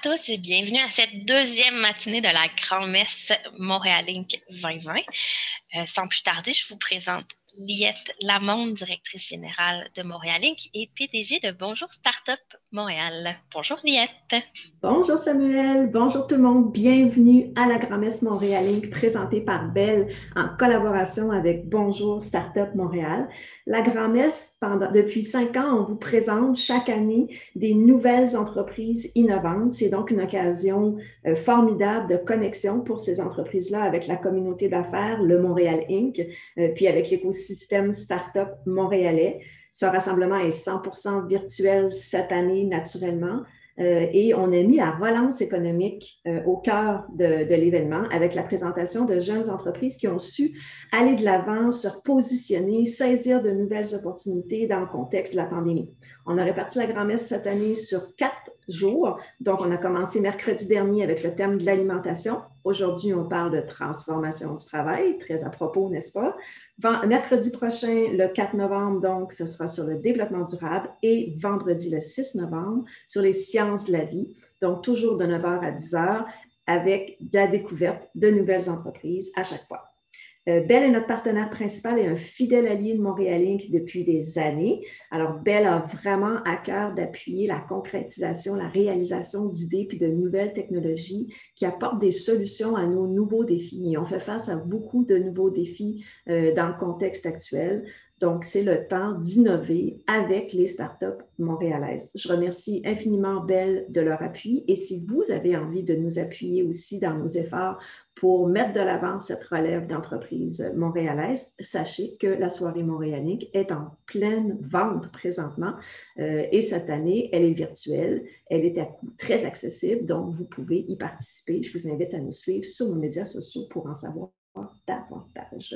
tous et bienvenue à cette deuxième matinée de la Grand-Messe Montréal Inc. 2020. Sans plus tarder, je vous présente Liette Lamonde, directrice générale de Montréal Inc. et PDG de Bonjour Startup Montréal. Bonjour Liette. Bonjour Samuel, bonjour tout le monde, bienvenue à la Grand-Messe Montréal Inc. présentée par Bell en collaboration avec Bonjour Startup Montréal. La Grand-Messe, depuis 5 ans, on vous présente chaque année des nouvelles entreprises innovantes. C'est donc une occasion formidable de connexion pour ces entreprises-là avec la communauté d'affaires, le Montréal Inc., puis avec l'écosystème Startup montréalais. Ce rassemblement est 100% virtuel cette année, naturellement. Et on a mis la relance économique au cœur de l'événement avec la présentation de jeunes entreprises qui ont su aller de l'avant, se repositionner, saisir de nouvelles opportunités dans le contexte de la pandémie. On a réparti la Grand-Messe cette année sur 4 jours. Donc, on a commencé mercredi dernier avec le thème de l'alimentation. Aujourd'hui, on parle de transformation du travail, très à propos, n'est-ce pas? Mercredi prochain, le 4 novembre, donc, ce sera sur le développement durable et vendredi, le 6 novembre, sur les sciences de la vie. Donc, toujours de 9 h à 10 h avec la découverte de nouvelles entreprises à chaque fois. Bell est notre partenaire principal et un fidèle allié de Montréal Inc. depuis des années. Alors, Bell a vraiment à cœur d'appuyer la concrétisation, la réalisation d'idées puis de nouvelles technologies qui apportent des solutions à nos nouveaux défis. Et on fait face à beaucoup de nouveaux défis dans le contexte actuel. Donc, c'est le temps d'innover avec les startups montréalaises. Je remercie infiniment Bell de leur appui et si vous avez envie de nous appuyer aussi dans nos efforts pour mettre de l'avant cette relève d'entreprises montréalaises, sachez que la soirée montréalique est en pleine vente présentement et cette année, elle est virtuelle, elle est à coût très accessible, donc vous pouvez y participer. Je vous invite à nous suivre sur nos médias sociaux pour en savoir davantage.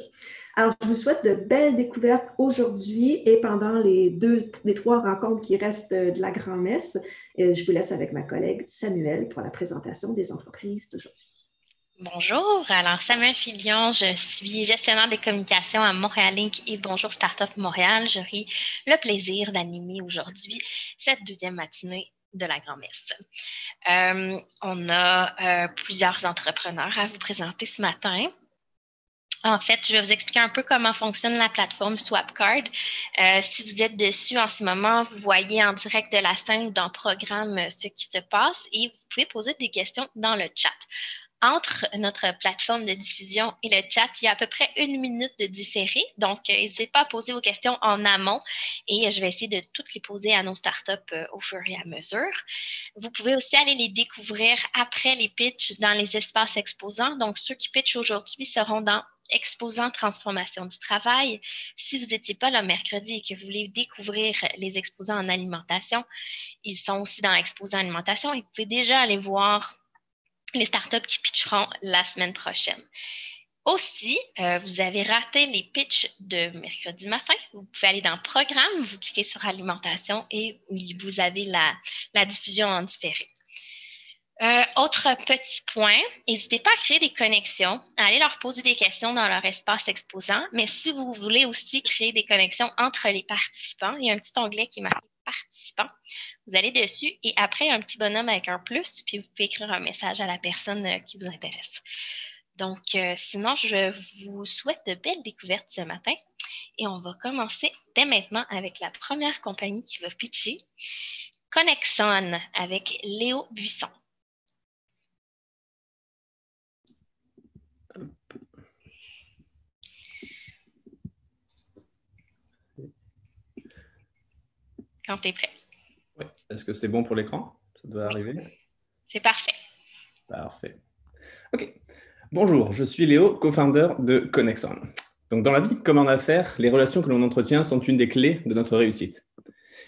Alors, je vous souhaite de belles découvertes aujourd'hui et pendant les 3 rencontres qui restent de la Grand-Messe. Je vous laisse avec ma collègue Samuel pour la présentation des entreprises d'aujourd'hui. Bonjour, alors Samuel Filion, je suis gestionnaire des communications à Montréal Inc. et Bonjour Startup Montréal. J'aurai le plaisir d'animer aujourd'hui cette deuxième matinée de la Grand-Messe. On a plusieurs entrepreneurs à vous présenter ce matin. En fait, je vais vous expliquer un peu comment fonctionne la plateforme SwapCard. Si vous êtes dessus en ce moment, vous voyez en direct de la scène dans Programme ce qui se passe et vous pouvez poser des questions dans le chat. Entre notre plateforme de diffusion et le chat, il y a à peu près 1 minute de différé. Donc, n'hésitez pas à poser vos questions en amont et je vais essayer de toutes les poser à nos startups au fur et à mesure. Vous pouvez aussi aller les découvrir après les pitchs dans les espaces exposants. Donc, ceux qui pitchent aujourd'hui seront dans Exposants Transformation du travail. Si vous n'étiez pas là mercredi et que vous voulez découvrir les exposants en alimentation, ils sont aussi dans Exposants Alimentation et vous pouvez déjà aller voir les startups qui pitcheront la semaine prochaine. Aussi, vous avez raté les pitchs de mercredi matin. Vous pouvez aller dans Programme, vous cliquez sur Alimentation et vous avez la diffusion en différé. Autre petit point, n'hésitez pas à créer des connexions, à aller leur poser des questions dans leur espace exposant, mais si vous voulez aussi créer des connexions entre les participants, il y a un petit onglet qui est marqué participants. Vous allez dessus et après, il y a un petit bonhomme avec un plus, puis vous pouvez écrire un message à la personne qui vous intéresse. Donc, sinon, je vous souhaite de belles découvertes ce matin et on va commencer dès maintenant avec la première compagnie qui va pitcher, Connexon avec Léo Buisson. Quand tu es prêt. Oui. Est-ce que c'est bon pour l'écran? Ça doit arriver. C'est parfait. Parfait. OK. Bonjour, je suis Léo, co-founder de Connexon. Donc, dans la vie comme en affaires, les relations que l'on entretient sont une des clés de notre réussite.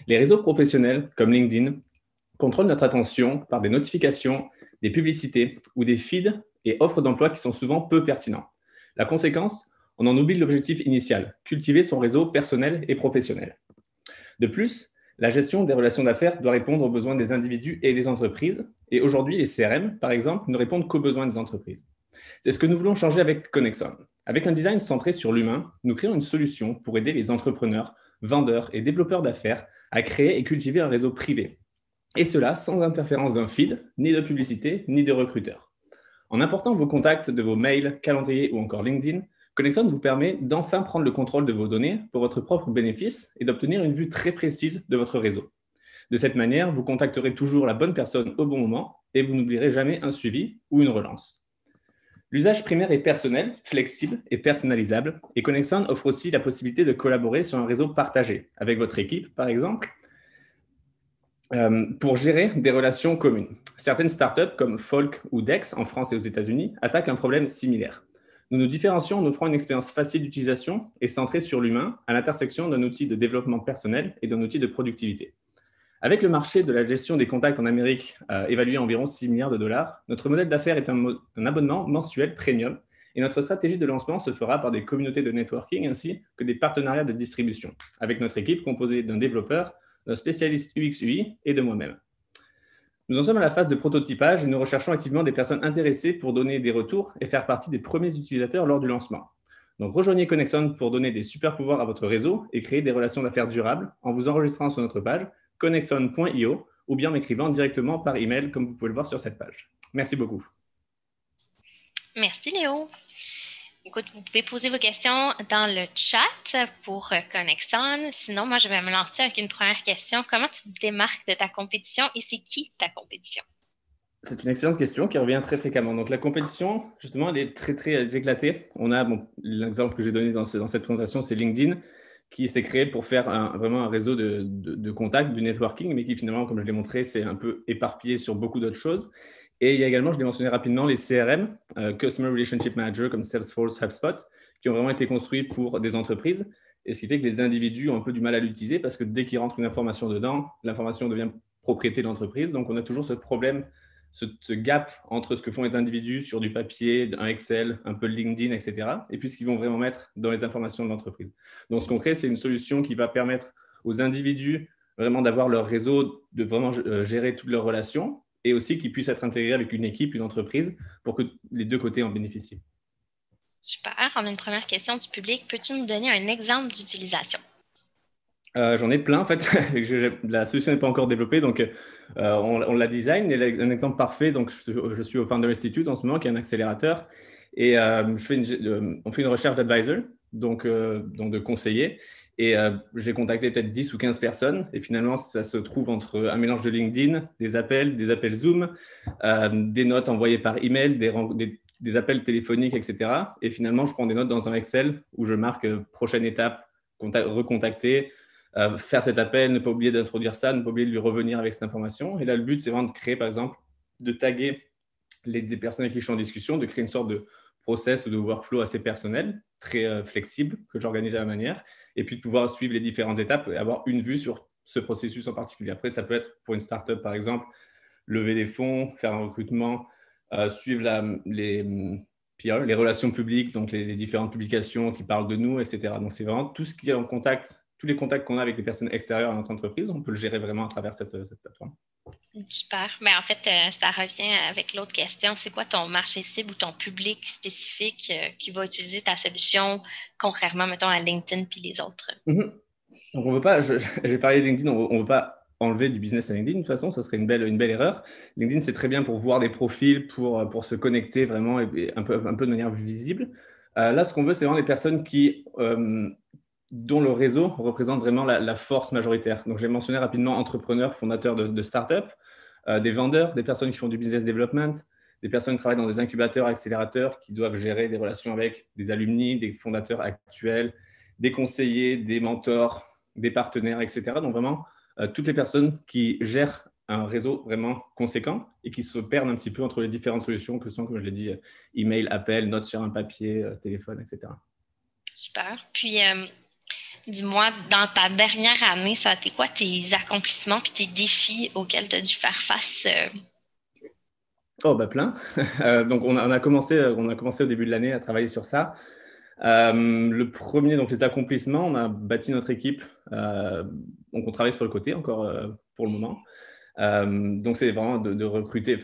Les réseaux professionnels, comme LinkedIn, contrôlent notre attention par des notifications, des publicités ou des feeds et offres d'emploi qui sont souvent peu pertinents. La conséquence, on en oublie l'objectif initial, cultiver son réseau personnel et professionnel. De plus, la gestion des relations d'affaires doit répondre aux besoins des individus et des entreprises. Et aujourd'hui, les CRM, par exemple, ne répondent qu'aux besoins des entreprises. C'est ce que nous voulons changer avec Connexon. Avec un design centré sur l'humain, nous créons une solution pour aider les entrepreneurs, vendeurs et développeurs d'affaires à créer et cultiver un réseau privé. Et cela sans interférence d'un feed, ni de publicité, ni de recruteur. En important vos contacts de vos mails, calendrier ou encore LinkedIn, Connexon vous permet d'enfin prendre le contrôle de vos données pour votre propre bénéfice et d'obtenir une vue très précise de votre réseau. De cette manière, vous contacterez toujours la bonne personne au bon moment et vous n'oublierez jamais un suivi ou une relance. L'usage primaire est personnel, flexible et personnalisable, et Connexon offre aussi la possibilité de collaborer sur un réseau partagé, avec votre équipe par exemple, pour gérer des relations communes. Certaines startups comme Folk ou Dex en France et aux États-Unis attaquent un problème similaire. Nous nous différencions en offrant une expérience facile d'utilisation et centrée sur l'humain à l'intersection d'un outil de développement personnel et d'un outil de productivité. Avec le marché de la gestion des contacts en Amérique évalué à environ 6 milliards de dollars, notre modèle d'affaires est un abonnement mensuel premium et notre stratégie de lancement se fera par des communautés de networking ainsi que des partenariats de distribution, avec notre équipe composée d'un développeur, d'un spécialiste UX/UI et de moi-même. Nous en sommes à la phase de prototypage et nous recherchons activement des personnes intéressées pour donner des retours et faire partie des premiers utilisateurs lors du lancement. Donc, rejoignez Connexon pour donner des super pouvoirs à votre réseau et créer des relations d'affaires durables en vous enregistrant sur notre page connexon.io ou bien m'écrivant directement par email comme vous pouvez le voir sur cette page. Merci beaucoup. Merci Léo. Écoute, vous pouvez poser vos questions dans le chat pour Connexon. Sinon, moi, je vais me lancer avec une première question. Comment tu te démarques de ta compétition et c'est qui ta compétition? C'est une excellente question qui revient très fréquemment. Donc, la compétition, justement, elle est très, très éclatée. On a, l'exemple que j'ai donné dans cette présentation, c'est LinkedIn, qui s'est créé pour faire vraiment un réseau de contacts, du networking, mais qui finalement, comme je l'ai montré, c'est un peu éparpillé sur beaucoup d'autres choses. Et il y a également, je l'ai mentionné rapidement, les CRM, Customer Relationship Manager, comme Salesforce, HubSpot, qui ont vraiment été construits pour des entreprises. Et ce qui fait que les individus ont un peu du mal à l'utiliser parce que dès qu'il rentre une information dedans, l'information devient propriété de l'entreprise. Donc, on a toujours ce problème, ce gap entre ce que font les individus sur du papier, un Excel, un peu LinkedIn, etc., et puis ce qu'ils vont vraiment mettre dans les informations de l'entreprise. Donc, ce qu'on crée, c'est une solution qui va permettre aux individus vraiment d'avoir leur réseau, de vraiment gérer toutes leurs relations, et aussi qu'ils puissent être intégrés avec une équipe, une entreprise, pour que les deux côtés en bénéficient. Super. On a une première question du public. Peux-tu nous donner un exemple d'utilisation? J'en ai plein, en fait. La solution n'est pas encore développée, donc on la design. Et un exemple parfait, donc je suis au Founder Institute en ce moment, qui est un accélérateur, et on fait une recherche d'advisor, donc de conseillers. Et j'ai contacté peut-être 10 ou 15 personnes, et finalement, ça se trouve entre un mélange de LinkedIn, des appels Zoom, des notes envoyées par email, des appels téléphoniques, etc. Et finalement, je prends des notes dans un Excel où je marque prochaine étape, recontacter, faire cet appel, ne pas oublier d'introduire ça, ne pas oublier de lui revenir avec cette information. Et là, le but, c'est vraiment de créer, par exemple, de taguer des personnes avec qui je suis en discussion, de créer une sorte de process ou de workflow assez personnel, très flexible, que j'organise à ma manière, et puis de pouvoir suivre les différentes étapes et avoir une vue sur ce processus en particulier. Après, ça peut être pour une startup, par exemple, lever des fonds, faire un recrutement, suivre les PR, les relations publiques, donc les différentes publications qui parlent de nous, etc. Donc, c'est vraiment tout ce qui est en contact, tous les contacts qu'on a avec les personnes extérieures à notre entreprise, on peut le gérer vraiment à travers cette plateforme. Super. Mais en fait, ça revient avec l'autre question. C'est quoi ton marché cible ou ton public spécifique qui va utiliser ta solution, contrairement, mettons, à LinkedIn puis les autres? Mm-hmm. Donc, on veut pas, j'ai parlé de LinkedIn, on ne veut pas enlever du business à LinkedIn. De toute façon, ça serait une belle erreur. LinkedIn, c'est très bien pour voir des profils, pour se connecter vraiment et un peu de manière visible. Là, ce qu'on veut, c'est vraiment les personnes dont le réseau représente vraiment la force majoritaire. Donc, j'ai mentionné rapidement entrepreneurs, fondateurs de startups, des vendeurs, des personnes qui font du business development, des personnes qui travaillent dans des incubateurs, accélérateurs, qui doivent gérer des relations avec des alumni, des fondateurs actuels, des conseillers, des mentors, des partenaires, etc. Donc, vraiment, toutes les personnes qui gèrent un réseau vraiment conséquent et qui se perdent un petit peu entre les différentes solutions que sont, comme je l'ai dit, email, appel, notes sur un papier, téléphone, etc. Super. Puis, dis-moi, dans ta dernière année, ça a été quoi tes accomplissements puis tes défis auxquels tu as dû faire face? Oh, plein. Donc, on a commencé au début de l'année à travailler sur ça. Le premier, donc les accomplissements, on a bâti notre équipe. Donc, on travaille sur le côté encore pour le moment. Donc, c'est vraiment de recruter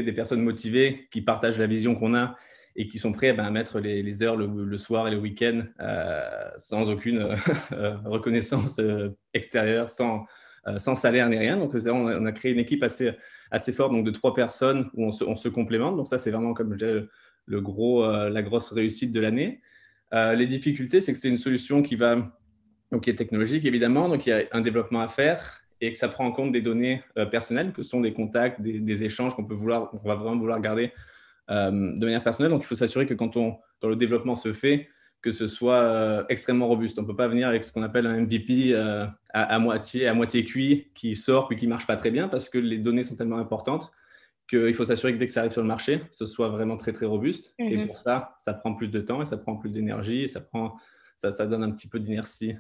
des personnes motivées qui partagent la vision qu'on a et qui sont prêts à mettre les heures le soir et le week-end sans aucune reconnaissance extérieure, sans sans salaire ni rien. Donc, on a créé une équipe assez forte, donc de 3 personnes où on se complémente. Donc, ça, c'est vraiment, comme je dirais, la grosse réussite de l'année. Les difficultés, c'est que c'est une solution qui est technologique, évidemment. Donc, il y a un développement à faire et que ça prend en compte des données personnelles, que sont des contacts, des échanges qu'on va vraiment vouloir garder de manière personnelle. Donc, il faut s'assurer que quand le développement se fait, que ce soit extrêmement robuste. On ne peut pas venir avec ce qu'on appelle un MVP à moitié cuit, qui sort puis qui ne marche pas très bien parce que les données sont tellement importantes qu'il faut s'assurer que dès que ça arrive sur le marché, ce soit vraiment très, très robuste. Et pour ça prend plus de temps et ça prend plus d'énergie et ça donne un petit peu d'inertie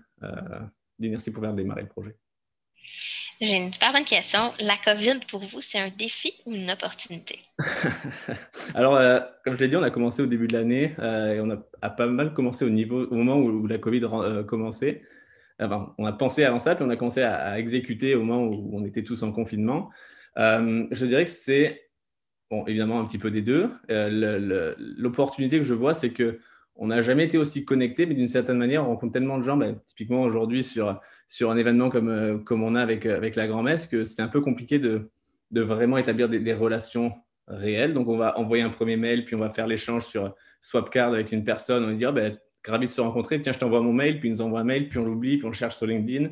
pour faire démarrer le projet. J'ai une super bonne question. La COVID, pour vous, c'est un défi ou une opportunité? Alors, comme je l'ai dit, on a commencé au début de l'année et on a pas mal commencé au moment où la COVID commençait. Enfin, on a pensé avant ça, puis on a commencé à exécuter au moment où on était tous en confinement. Je dirais que c'est, évidemment, un petit peu des deux. L'opportunité que je vois, c'est qu'on n'a jamais été aussi connectés, mais d'une certaine manière, on rencontre tellement de gens, typiquement aujourd'hui sur un événement comme on a avec la grand-messe, que c'est un peu compliqué de vraiment établir des relations réelles. Donc, on va envoyer un premier mail, puis on va faire l'échange sur Swapcard avec une personne. On va dire, ravi de se rencontrer, tiens, je t'envoie mon mail, puis il nous envoie un mail, puis on l'oublie, puis on le cherche sur LinkedIn.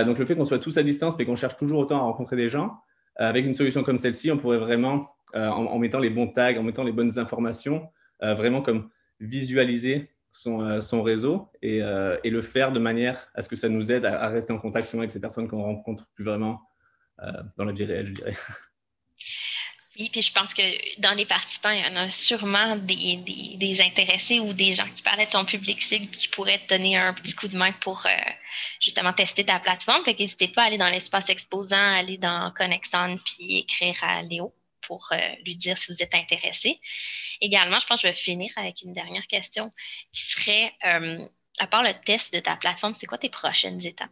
Donc, le fait qu'on soit tous à distance, mais qu'on cherche toujours autant à rencontrer des gens, avec une solution comme celle-ci, on pourrait vraiment, en mettant les bons tags, en mettant les bonnes informations, vraiment comme visualiser son réseau et le faire de manière à ce que ça nous aide à rester en contact avec ces personnes qu'on rencontre plus vraiment dans la vie réelle, je dirais. Oui, puis je pense que dans les participants, il y en a sûrement des intéressés ou des gens qui parlaient de ton public cible qui pourraient te donner un petit coup de main pour justement tester ta plateforme. Fait qu'hésitez pas à aller dans l'espace exposant, aller dans Connexon puis écrire à Léo pour lui dire si vous êtes intéressé. Également, je pense que je vais finir avec une dernière question qui serait, à part le test de ta plateforme, c'est quoi tes prochaines étapes?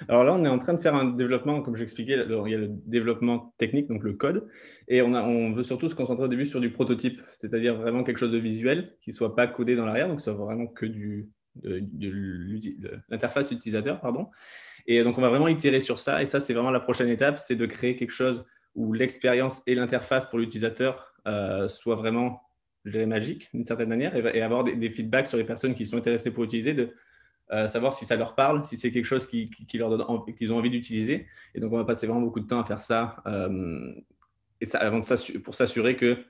Alors là, on est en train de faire un développement, comme j'expliquais, il y a le développement technique, donc le code, et on veut surtout se concentrer au début sur du prototype, c'est-à-dire vraiment quelque chose de visuel, qui ne soit pas codé dans l'arrière, donc ce soit vraiment que de l'interface utilisateur, pardon. Et donc, on va vraiment itérer sur ça, et ça, c'est vraiment la prochaine étape, c'est de créer quelque chose où l'expérience et l'interface pour l'utilisateur soient vraiment, je dirais, magiques, d'une certaine manière, et avoir des feedbacks sur les personnes qui sont intéressées pour utiliser, savoir si ça leur parle, si c'est quelque chose qu'ils ont envie d'utiliser. Et donc, on va passer vraiment beaucoup de temps à faire ça, pour s'assurer que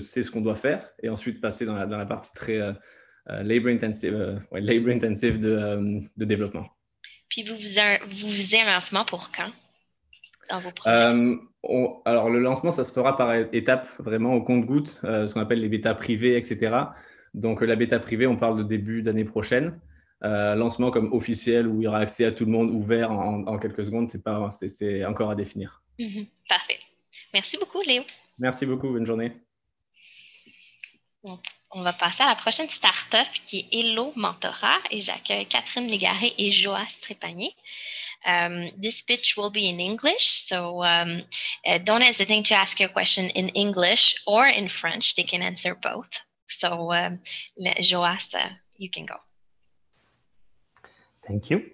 c'est ce qu'on doit faire. Et ensuite, passer dans la partie très labor-intensive de développement. Puis, vous visez un lancement pour quand dans vos projets? Alors, le lancement, ça se fera par étapes, vraiment au compte-gouttes, ce qu'on appelle les bêtas privées, etc. Donc, la bêta privée, on parle de début d'année prochaine. Lancement comme officiel où il y aura accès à tout le monde ouvert en quelques secondes, c'est encore à définir. Parfait. Merci beaucoup, Léo. Merci beaucoup. Bonne journée. On va passer à la prochaine start-up qui est Hello Mentorat et j'accueille Catherine Légaré et Joas Trépanier. This pitch will be in English, so don't hesitate to ask your question in English or in French. They can answer both. So, Joas, you can go. Thank you.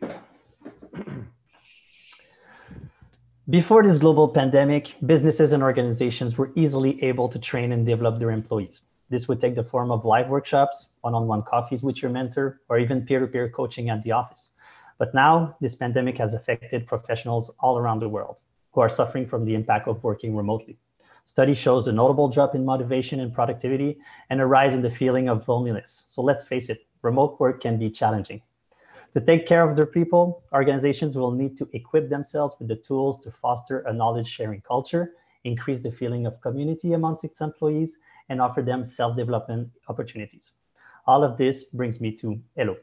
Before this global pandemic, businesses and organizations were easily able to train and develop their employees. This would take the form of live workshops, one-on-one coffees with your mentor, or even peer-to-peer coaching at the office. But now, this pandemic has affected professionals all around the world who are suffering from the impact of working remotely. Study shows a notable drop in motivation and productivity and a rise in the feeling of loneliness. So let's face it, remote work can be challenging. To take care of their people, organizations will need to equip themselves with the tools to foster a knowledge-sharing culture, increase the feeling of community amongst its employees, and offer them self-development opportunities. All of this brings me to Hello.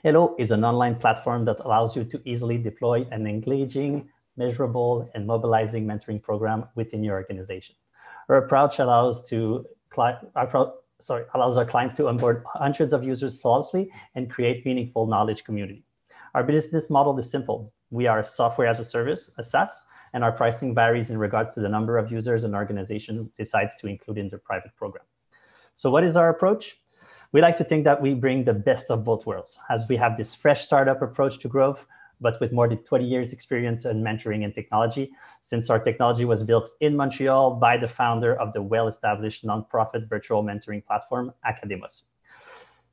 Hello is an online platform that allows you to easily deploy an engaging, measurable, and mobilizing mentoring program within your organization. Our approach allows our clients to onboard hundreds of users flawlessly and create meaningful knowledge community. Our business model is simple. We are software as a service, a SaaS, and our pricing varies in regards to the number of users an organization decides to include in their private program. So what is our approach? We like to think that we bring the best of both worlds. As we have this fresh startup approach to growth, but with more than 20 years experience in mentoring and technology, since our technology was built in Montreal by the founder of the well-established nonprofit virtual mentoring platform, Academos.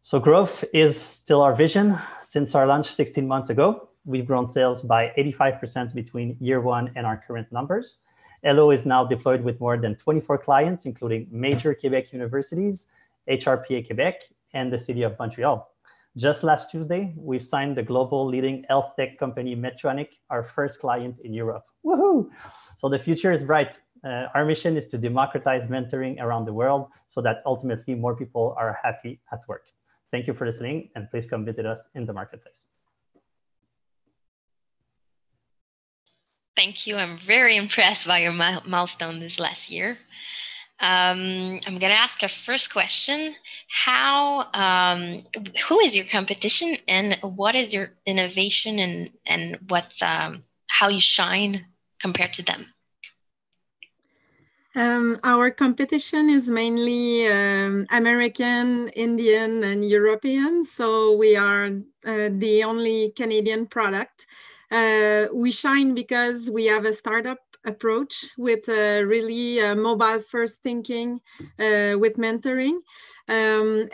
So growth is still our vision. Since our launch 16 months ago, we've grown sales by 85% between year one and our current numbers. Hello is now deployed with more than 24 clients, including major Quebec universities, HRPA Quebec, and the city of Montreal. Just last Tuesday, we've signed the global leading health tech company Medtronic, our first client in Europe. Woohoo! So the future is bright. Our mission is to democratize mentoring around the world so that ultimately more people are happy at work. Thank you for listening, and please come visit us in the marketplace. Thank you. I'm very impressed by your milestone this last year. I'm going to ask our first question. Who is your competition, and what is your innovation, and what how you shine compared to them? Our competition is mainly American, Indian, and European. So we are the only Canadian product. We shine because we have a startup approach with really mobile first thinking with mentoring, and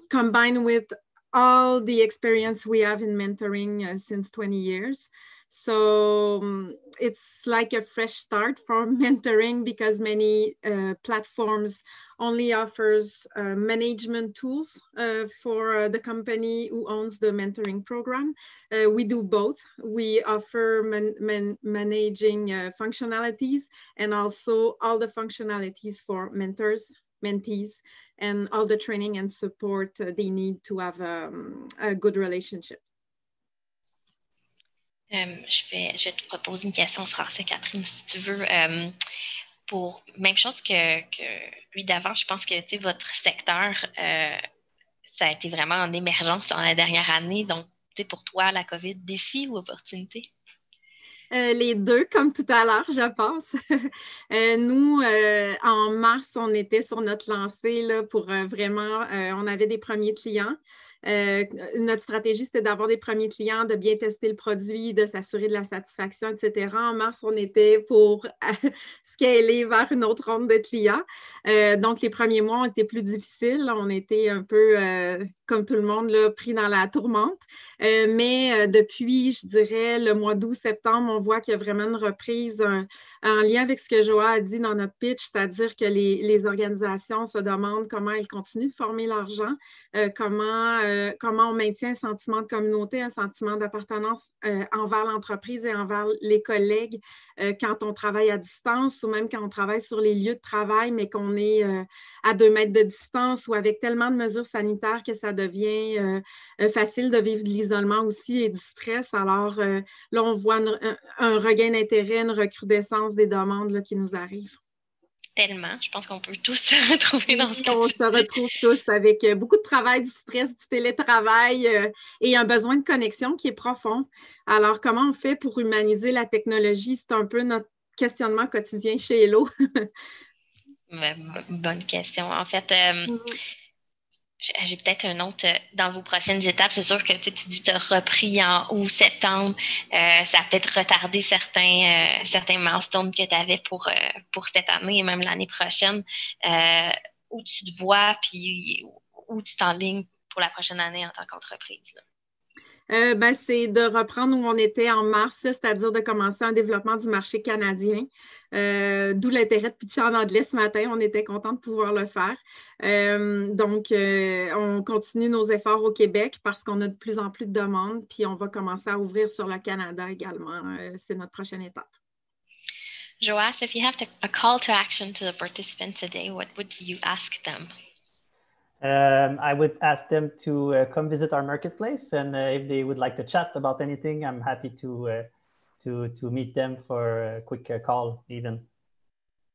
combined with all the experience we have in mentoring since 20 years. So it's like a fresh start for mentoring, because many platforms only offers management tools for the company who owns the mentoring program. We do both. We offer managing functionalities, and also all the functionalities for mentors, mentees, and all the training and support they need to have a good relationship. Je vais te proposer une question en français, Catherine, si tu veux. Pour même chose que lui d'avant, je pense que votre secteur, ça a été vraiment en émergence dans la dernière année. Donc, pour toi, la COVID, défi ou opportunité? Les deux, comme tout à l'heure, je pense. Nous, en mars, on était sur notre lancée là, pour vraiment, on avait des premiers clients. Notre stratégie, c'était d'avoir des premiers clients, de bien tester le produit, de s'assurer de la satisfaction, etc. En mars, on était pour scaler vers une autre ronde de clients. Donc, les premiers mois ont été plus difficiles. On était un peu, comme tout le monde, là, pris dans la tourmente. Mais depuis, je dirais, le mois d'août, septembre, on voit qu'il y a vraiment une reprise en lien avec ce que Joa a dit dans notre pitch, c'est-à-dire que les organisations se demandent comment elles continuent de former leurs gens, comment on maintient un sentiment de communauté, un sentiment d'appartenance envers l'entreprise et envers les collègues quand on travaille à distance, ou même quand on travaille sur les lieux de travail, mais qu'on est à 2 mètres de distance, ou avec tellement de mesures sanitaires que ça devient facile de vivre de l'isolement aussi et du stress. Alors là, on voit un regain d'intérêt, une recrudescence des demandes là, qui nous arrivent. Tellement. Je pense qu'on peut tous se retrouver dans ce cas. On se retrouve tous avec beaucoup de travail, du stress, du télétravail et un besoin de connexion qui est profond. Alors, comment on fait pour humaniser la technologie? C'est un peu notre questionnement quotidien chez Hello. Bonne question. En fait, j'ai peut-être un autre dans vos prochaines étapes. C'est sûr que tu dis que tu as repris en août, septembre. Ça a peut-être retardé certains milestones que tu avais pour cette année et même l'année prochaine. Où tu te vois, puis où tu t'enlignes pour la prochaine année en tant qu'entreprise? C'est de reprendre où on était en mars, c'est-à-dire de commencer un développement du marché canadien. D'où l'intérêt de pitcher en anglais ce matin. On était contents de pouvoir le faire. Donc, on continue nos efforts au Québec parce qu'on a de plus en plus de demandes, puis on va commencer à ouvrir sur le Canada également. C'est notre prochaine étape. Joas, if you have a call to action to the participants today, what would you ask them? I would ask them to come visit our marketplace, and if they would like to chat about anything, I'm happy to meet them for a quick call even.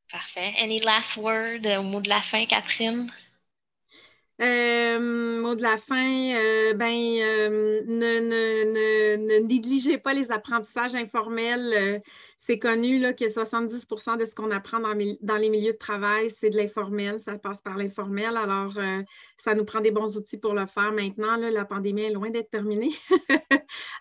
Parfait. Any last word, mot de la fin, Catherine? Mot de la fin, ne négligez pas les apprentissages informels. C'est connu là, que 70% de ce qu'on apprend dans les milieux de travail, c'est de l'informel, ça passe par l'informel. Alors, ça nous prend des bons outils pour le faire maintenant. Là, la pandémie est loin d'être terminée.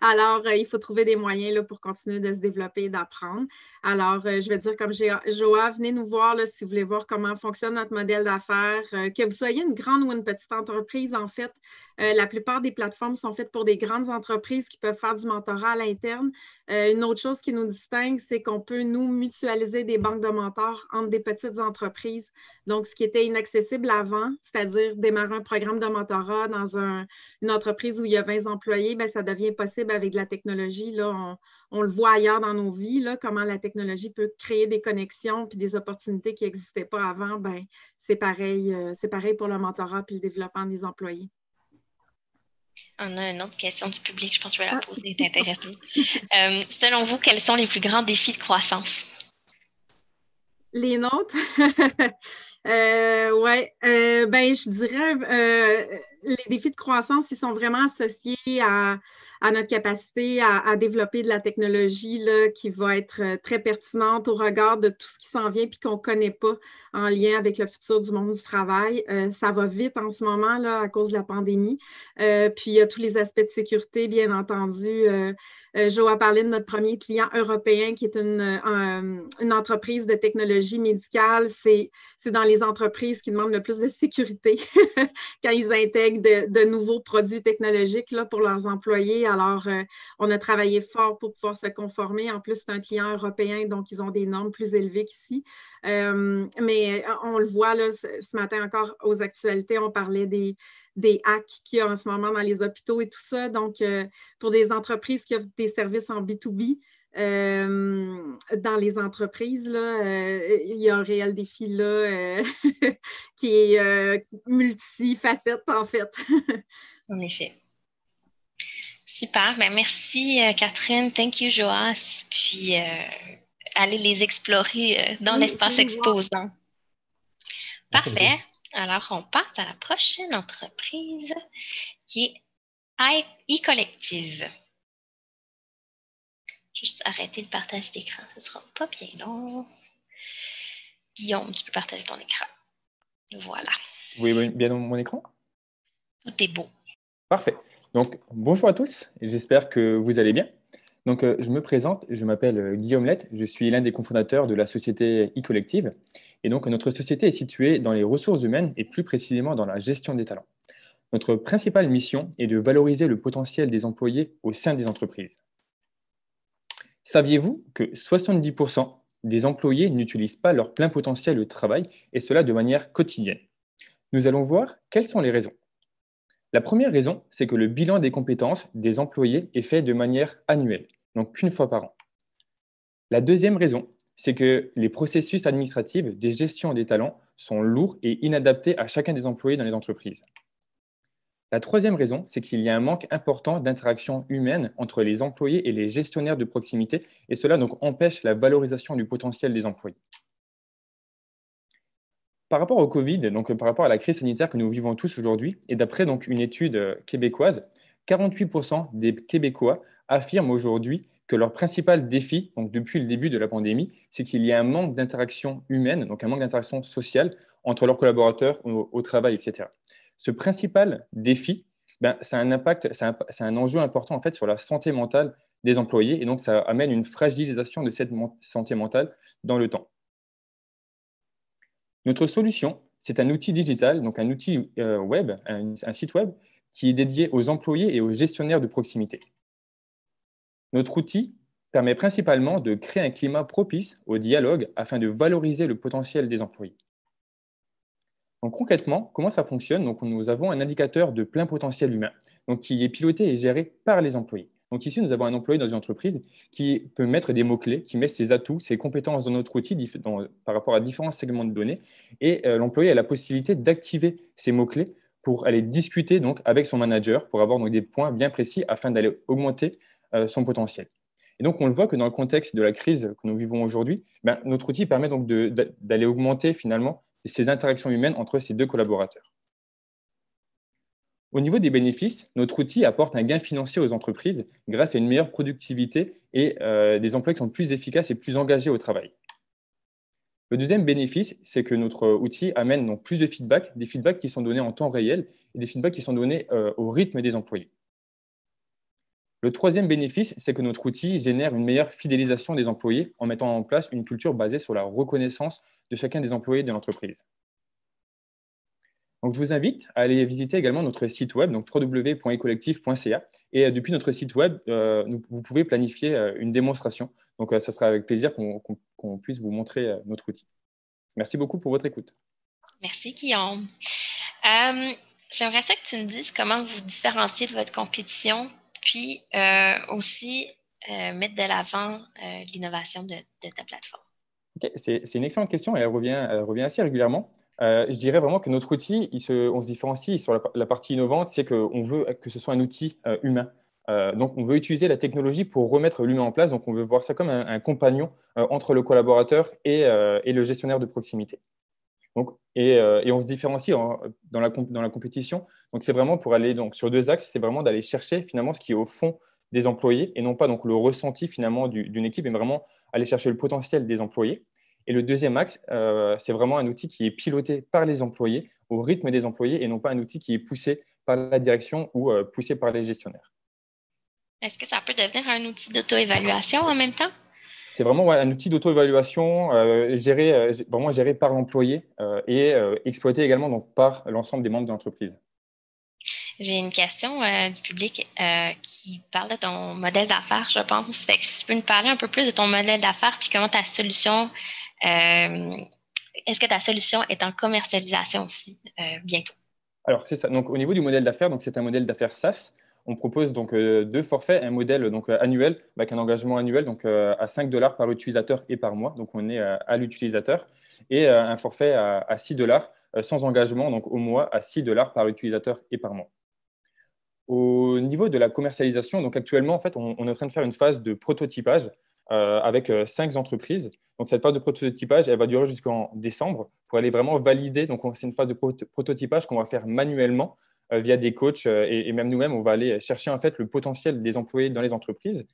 Alors, il faut trouver des moyens là, pour continuer de se développer et d'apprendre. Alors, je vais dire comme Joa, venez nous voir là, si vous voulez voir comment fonctionne notre modèle d'affaires. Que vous soyez une grande ou une petite entreprise, en fait, la plupart des plateformes sont faites pour des grandes entreprises qui peuvent faire du mentorat à l'interne. Une autre chose qui nous distingue, c'est qu'on peut, nous, mutualiser des banques de mentors entre des petites entreprises. Donc, ce qui était inaccessible avant, c'est-à-dire démarrer un programme de mentorat dans une entreprise où il y a 20 employés, bien, ça devient possible avec de la technologie. Là, on le voit ailleurs dans nos vies, là, comment la technologie peut créer des connexions puis des opportunités qui n'existaient pas avant. Bien, c'est pareil pour le mentorat puis le développement des employés. On a une autre question du public, je pense que je vais la poser, c'est intéressant. Selon vous, quels sont les plus grands défis de croissance? Les nôtres? Oui, ben, je dirais les défis de croissance, ils sont vraiment associés à notre capacité à développer de la technologie là, qui va être très pertinente au regard de tout ce qui s'en vient et qu'on ne connaît pas en lien avec le futur du monde du travail. Ça va vite en ce moment là, à cause de la pandémie. Puis il y a tous les aspects de sécurité, bien entendu. Jo a parlé de notre premier client européen qui est une entreprise de technologie médicale. C'est dans les entreprises qui demandent le plus de sécurité quand ils intègrent de nouveaux produits technologiques là, pour leurs employés. Alors, on a travaillé fort pour pouvoir se conformer. En plus, c'est un client européen, donc ils ont des normes plus élevées qu'ici. Mais on le voit là, ce matin encore aux actualités, on parlait des hacks qu'il y a en ce moment dans les hôpitaux et tout ça. Donc, pour des entreprises qui offrent des services en B2B, dans les entreprises, là, il y a un réel défi là, qui est multifacette, en fait. En effet. Super. Ben, merci, Catherine. Thank you, Joas. Puis, allez les explorer dans l'espace exposant. Parfait. Alors, on passe à la prochaine entreprise qui est e-collective. Juste arrêter le partage d'écran, ce ne sera pas bien long. Guillaume, tu peux partager ton écran. Voilà. Vous voyez bien mon écran? Tout est beau. Parfait. Donc, bonjour à tous, j'espère que vous allez bien. Donc, je me présente, je m'appelle Guillaume Lett, je suis l'un des cofondateurs de la société e-collective. Et donc, notre société est située dans les ressources humaines et plus précisément dans la gestion des talents. Notre principale mission est de valoriser le potentiel des employés au sein des entreprises. Saviez-vous que 70% des employés n'utilisent pas leur plein potentiel au travail, et cela de manière quotidienne? Nous allons voir quelles sont les raisons. La première raison, c'est que le bilan des compétences des employés est fait de manière annuelle, donc qu'une fois par an. La deuxième raison, c'est que les processus administratifs des gestions des talents sont lourds et inadaptés à chacun des employés dans les entreprises. La troisième raison, c'est qu'il y a un manque important d'interaction humaine entre les employés et les gestionnaires de proximité, et cela donc empêche la valorisation du potentiel des employés. Par rapport au Covid, donc par rapport à la crise sanitaire que nous vivons tous aujourd'hui, et d'après donc une étude québécoise, 48% des Québécois affirment aujourd'hui que leur principal défi, donc depuis le début de la pandémie, c'est qu'il y a un manque d'interaction humaine, donc un manque d'interaction sociale entre leurs collaborateurs au travail, etc. Ce principal défi, ça a un impact, c'est un enjeu important en fait sur la santé mentale des employés, et donc ça amène une fragilisation de cette santé mentale dans le temps. Notre solution, c'est un outil digital, donc un outil web, un site web qui est dédié aux employés et aux gestionnaires de proximité. Notre outil permet principalement de créer un climat propice au dialogue afin de valoriser le potentiel des employés. Donc, concrètement, comment ça fonctionne? Donc, nous avons un indicateur de plein potentiel humain donc, qui est piloté et géré par les employés. Donc ici, nous avons un employé dans une entreprise qui peut mettre des mots-clés, qui met ses atouts, ses compétences dans notre outil par rapport à différents segments de données. Et l'employé a la possibilité d'activer ces mots-clés pour aller discuter donc, avec son manager, pour avoir donc, des points bien précis afin d'aller augmenter son potentiel. Et donc, on le voit que dans le contexte de la crise que nous vivons aujourd'hui, notre outil permet donc d'aller augmenter finalement ces interactions humaines entre ces deux collaborateurs. Au niveau des bénéfices, notre outil apporte un gain financier aux entreprises grâce à une meilleure productivité et des emplois qui sont plus efficaces et plus engagés au travail. Le deuxième bénéfice, c'est que notre outil amène donc plus de feedback, des feedbacks qui sont donnés en temps réel et des feedbacks qui sont donnés au rythme des employés. Le troisième bénéfice, c'est que notre outil génère une meilleure fidélisation des employés en mettant en place une culture basée sur la reconnaissance de chacun des employés de l'entreprise. Donc, je vous invite à aller visiter également notre site web, donc www.ecollectif.ca. Et depuis notre site web, vous pouvez planifier une démonstration. Donc, ça sera avec plaisir qu'on puisse vous montrer notre outil. Merci beaucoup pour votre écoute. Merci, Guillaume. J'aimerais ça que tu me dises comment vous différenciez de votre compétition, puis aussi mettre de l'avant l'innovation de ta plateforme. Okay. C'est une excellente question et elle revient assez régulièrement. Je dirais vraiment que notre outil, on se différencie sur la partie innovante, c'est qu'on veut que ce soit un outil humain. Donc, on veut utiliser la technologie pour remettre l'humain en place. Donc, on veut voir ça comme un compagnon entre le collaborateur et le gestionnaire de proximité. Donc, et on se différencie dans la compétition. Donc, c'est vraiment pour aller sur deux axes. C'est vraiment d'aller chercher finalement ce qui est au fond des employés et non pas donc le ressenti finalement d'une équipe, mais vraiment aller chercher le potentiel des employés. Et le deuxième axe, c'est vraiment un outil qui est piloté par les employés, au rythme des employés, et non pas un outil qui est poussé par la direction ou poussé par les gestionnaires. Est-ce que ça peut devenir un outil d'auto-évaluation en même temps? C'est vraiment un outil d'auto-évaluation vraiment géré par l'employé et exploité également donc, par l'ensemble des membres de l'entreprise. J'ai une question du public qui parle de ton modèle d'affaires, je pense. Fait que si tu peux nous parler un peu plus de ton modèle d'affaires puis comment ta solution, est-ce que ta solution est en commercialisation aussi bientôt? Alors, c'est ça. Donc, au niveau du modèle d'affaires, c'est un modèle d'affaires SaaS. On propose donc deux forfaits, un modèle donc, annuel avec un engagement annuel donc, à 5 $ par utilisateur et par mois. Donc, on est à l'utilisateur. Et un forfait à 6 $ sans engagement donc, au mois à 6 $ par utilisateur et par mois. Au niveau de la commercialisation, donc actuellement, en fait, on est en train de faire une phase de prototypage avec 5 entreprises. Donc, cette phase de prototypage, elle va durer jusqu'en décembre pour aller vraiment valider. Donc, c'est une phase de prototypage qu'on va faire manuellement via des coachs et même nous-mêmes, on va aller chercher en fait le potentiel des employés dans les entreprises.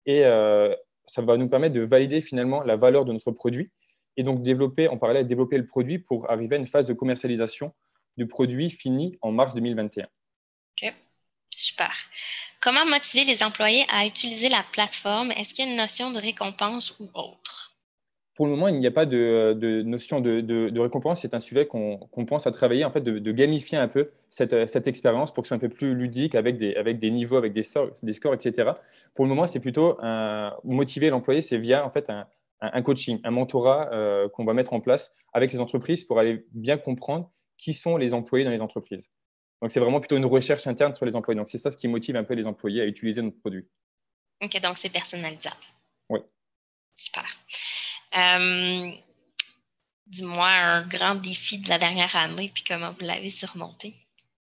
Et ça va nous permettre de valider finalement la valeur de notre produit et donc en parallèle, développer le produit pour arriver à une phase de commercialisation du produit fini en mars 2021. OK. Super. Comment motiver les employés à utiliser la plateforme? Est-ce qu'il y a une notion de récompense ou autre? Pour le moment, il n'y a pas de notion de récompense. C'est un sujet qu'on pense à travailler, en fait, de gamifier un peu cette expérience pour que ce soit un peu plus ludique avec des niveaux, avec des scores, etc. Pour le moment, c'est plutôt motiver l'employé, c'est via en fait, un coaching, un mentorat qu'on va mettre en place avec les entreprises pour aller bien comprendre qui sont les employés dans les entreprises. Donc, c'est vraiment plutôt une recherche interne sur les employés. Donc, c'est ça ce qui motive un peu les employés à utiliser notre produit. OK, donc c'est personnalisable. Oui. Super. Dis-moi un grand défi de la dernière année, puis comment vous l'avez surmonté?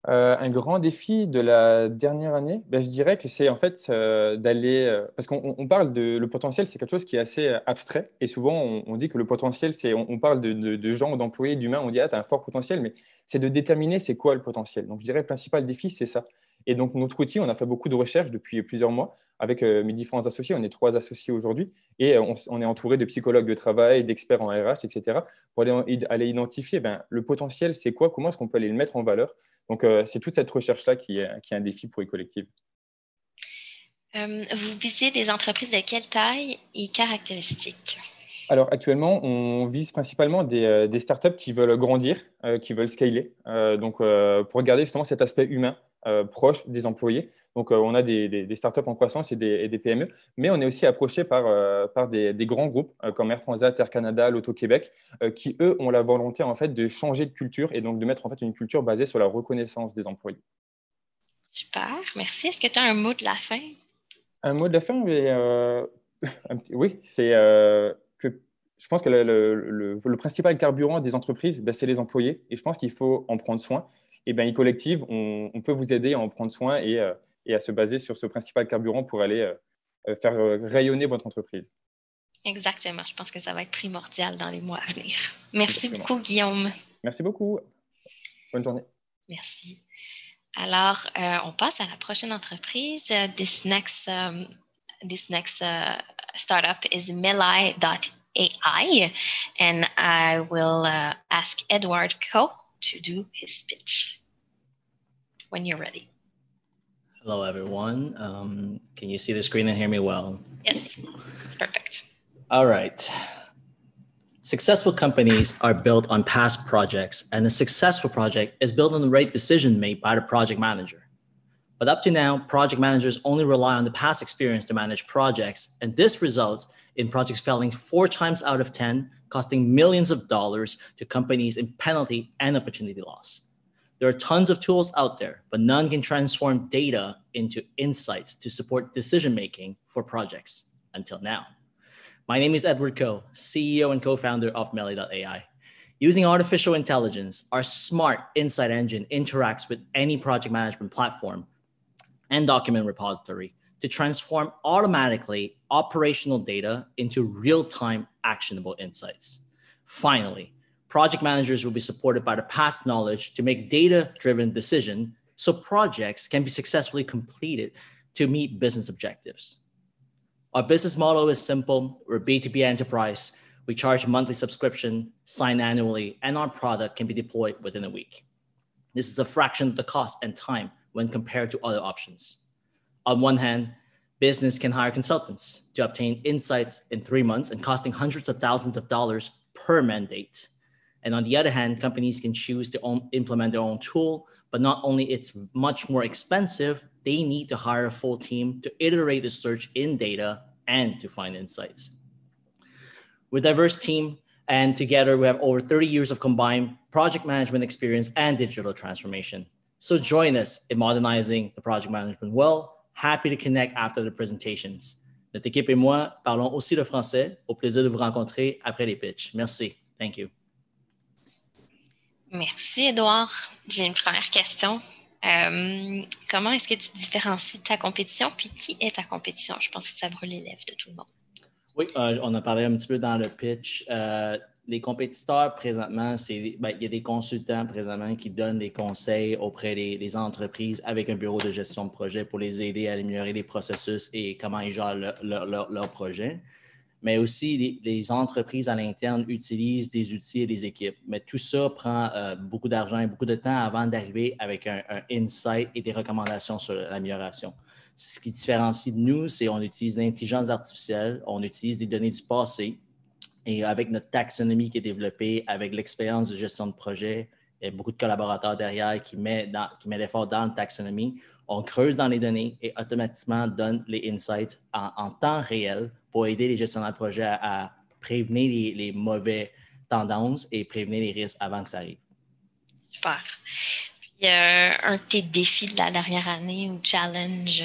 Un grand défi de la dernière année, je dirais que c'est en fait d'aller… parce qu'on parle le potentiel, c'est quelque chose qui est assez abstrait. Et souvent, on dit que le potentiel, on parle de gens, d'employés, d'humains, on dit « Ah, tu as un fort potentiel », mais c'est de déterminer c'est quoi le potentiel. Donc, je dirais le principal défi, c'est ça. Et donc, notre outil, on a fait beaucoup de recherches depuis plusieurs mois avec mes différents associés. On est 3 associés aujourd'hui et on est entouré de psychologues de travail, d'experts en RH, etc. pour aller identifier le potentiel, c'est quoi, comment est-ce qu'on peut aller le mettre en valeur. Donc, c'est toute cette recherche-là qui est un défi pour eCollective. Vous visez des entreprises de quelle taille et caractéristiques? Alors, actuellement, on vise principalement des startups qui veulent grandir, qui veulent scaler. Donc, pour regarder justement cet aspect humain proche des employés. Donc, on a des startups en croissance et des PME, mais on est aussi approché par des grands groupes comme Air Transat, Air Canada, l'Auto-Québec, qui, eux, ont la volonté en fait, de changer de culture et donc de mettre en fait, une culture basée sur la reconnaissance des employés. Super, merci. Est-ce que tu as un mot de la fin? Un mot de la fin, mais, oui, c'est que je pense que le principal carburant des entreprises, c'est les employés. Et je pense qu'il faut en prendre soin. Et eCollective, on peut vous aider à en prendre soin et à se baser sur ce principal carburant pour aller faire rayonner votre entreprise. Exactement. Je pense que ça va être primordial dans les mois à venir. Merci Exactement. beaucoup, Guillaume. Merci beaucoup. Bonne journée. Merci. Alors, on passe à la prochaine entreprise. This next startup is Melai.ai, and I will ask Edward Ko to do his pitch when you're ready. Hello, everyone. Can you see the screen and hear me well? Yes, perfect. All right. Successful companies are built on past projects, and a successful project is built on the right decision made by the project manager. But up to now, project managers only rely on the past experience to manage projects, and this results in projects failing 4 times out of 10, costing millions of dollars to companies in penalty and opportunity loss. There are tons of tools out there, but none can transform data into insights to support decision-making for projects until now. My name is Edward Ko, CEO and co-founder of Melly.ai. Using artificial intelligence, our smart insight engine interacts with any project management platform and document repository to transform automatically operational data into real-time actionable insights. Finally, project managers will be supported by the past knowledge to make data-driven decisions so projects can be successfully completed to meet business objectives. Our business model is simple. We're a B2B enterprise. We charge a monthly subscription, sign annually, and our product can be deployed within a week. This is a fraction of the cost and time when compared to other options. On one hand, business can hire consultants to obtain insights in 3 months and costing hundreds of thousands of dollars per mandate. And on the other hand, companies can choose to implement their own tool, but not only it's much more expensive, they need to hire a full team to iterate the search in data and to find insights. We're a diverse team, and together we have over 30 years of combined project management experience and digital transformation. So join us in modernizing the project management world. Happy to connect after the presentations. Notre équipe et moi parlons aussi le français. Au plaisir de vous rencontrer après les pitchs. Merci. Thank you. Merci, Edouard. J'ai une première question. Comment est-ce que tu différencies ta compétition, puis qui est ta compétition? Je pense que ça brûle les lèvres de tout le monde. Oui, on a parlé un petit peu dans le pitch. Les compétiteurs, présentement, il y a des consultants présentement qui donnent des conseils auprès des entreprises avec un bureau de gestion de projet pour les aider à améliorer les processus et comment ils gèrent leur projet. Mais aussi, les entreprises à l'interne utilisent des outils et des équipes. Mais tout ça prend beaucoup d'argent et beaucoup de temps avant d'arriver avec un insight et des recommandations sur l'amélioration. Ce qui différencie de nous, c'est qu'on utilise l'intelligence artificielle, on utilise des données du passé et avec notre taxonomie qui est développée, avec l'expérience de gestion de projet, il y a beaucoup de collaborateurs derrière qui met l'effort dans la taxonomie. On creuse dans les données et automatiquement donne les insights en temps réel pour aider les gestionnaires de projet à prévenir les mauvaises tendances et prévenir les risques avant que ça arrive. Super. Puis, un de tes défis de la dernière année ou challenge?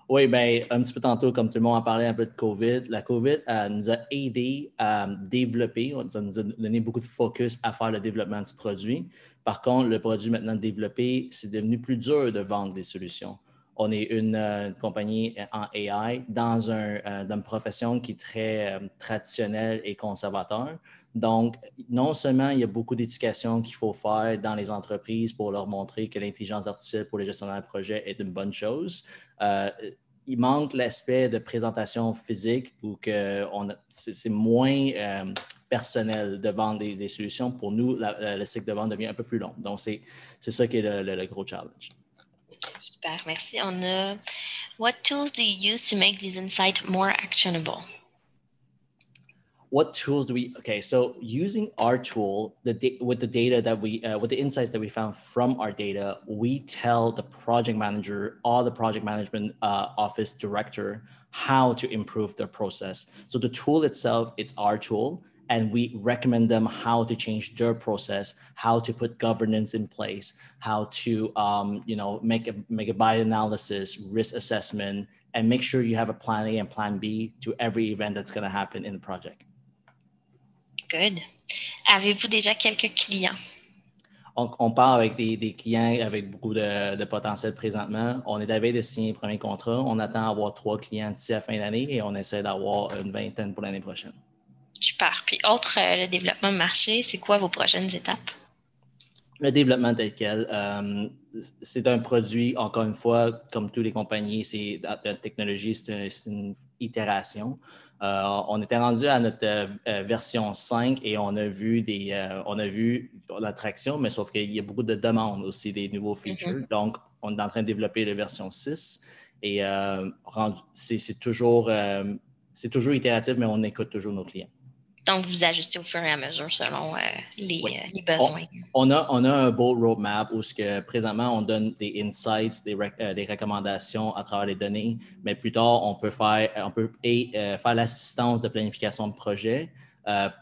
Oui, bien, un petit peu tantôt, comme tout le monde a parlé un peu de COVID, la COVID nous a aidé à développer, ça nous a donné beaucoup de focus à faire le développement du produit. Par contre, le produit maintenant développé, c'est devenu plus dur de vendre des solutions. On est une compagnie en AI dans une profession qui est très traditionnelle et conservateur. Donc, non seulement il y a beaucoup d'éducation qu'il faut faire dans les entreprises pour leur montrer que l'intelligence artificielle pour les gestionnaires de projet est une bonne chose, il manque l'aspect de présentation physique où c'est moins personnel de vendre des solutions. Pour nous, le cycle de vente devient un peu plus long. Donc, c'est ça qui est le gros challenge. Super, merci. On a What tools do you use to make these insights more actionable? What tools do we? Okay, so using our tool, with the data that with the insights that we found from our data, we tell the project manager or the project management office director how to improve their process. So the tool itself, it's our tool, and we recommend them how to change their process, how to put governance in place, how to make a buy analysis, risk assessment, and make sure you have a plan A and plan B to every event that's going to happen in the project. Good. Avez-vous déjà quelques clients? On parle avec des clients avec beaucoup de potentiel présentement. On est à la veille de signer le premier contrat. On attend d'avoir 3 clients d'ici à la fin d'année et on essaie d'avoir une vingtaine pour l'année prochaine. Super. Puis, autre le développement de marché, c'est quoi vos prochaines étapes? Le développement tel quel, c'est un produit, encore une fois, comme toutes les compagnies, la technologie, c'est une itération. On était rendu à notre version 5 et on a vu l'attraction, mais sauf qu'il y a beaucoup de demandes aussi des nouveaux features. Donc, on est en train de développer la version 6 et c'est toujours itératif, mais on écoute toujours nos clients. Donc, vous ajustez au fur et à mesure selon les besoins. On a un beau roadmap où présentement, on donne des insights, des recommandations à travers les données, mais plus tard, on peut faire l'assistance de planification de projet,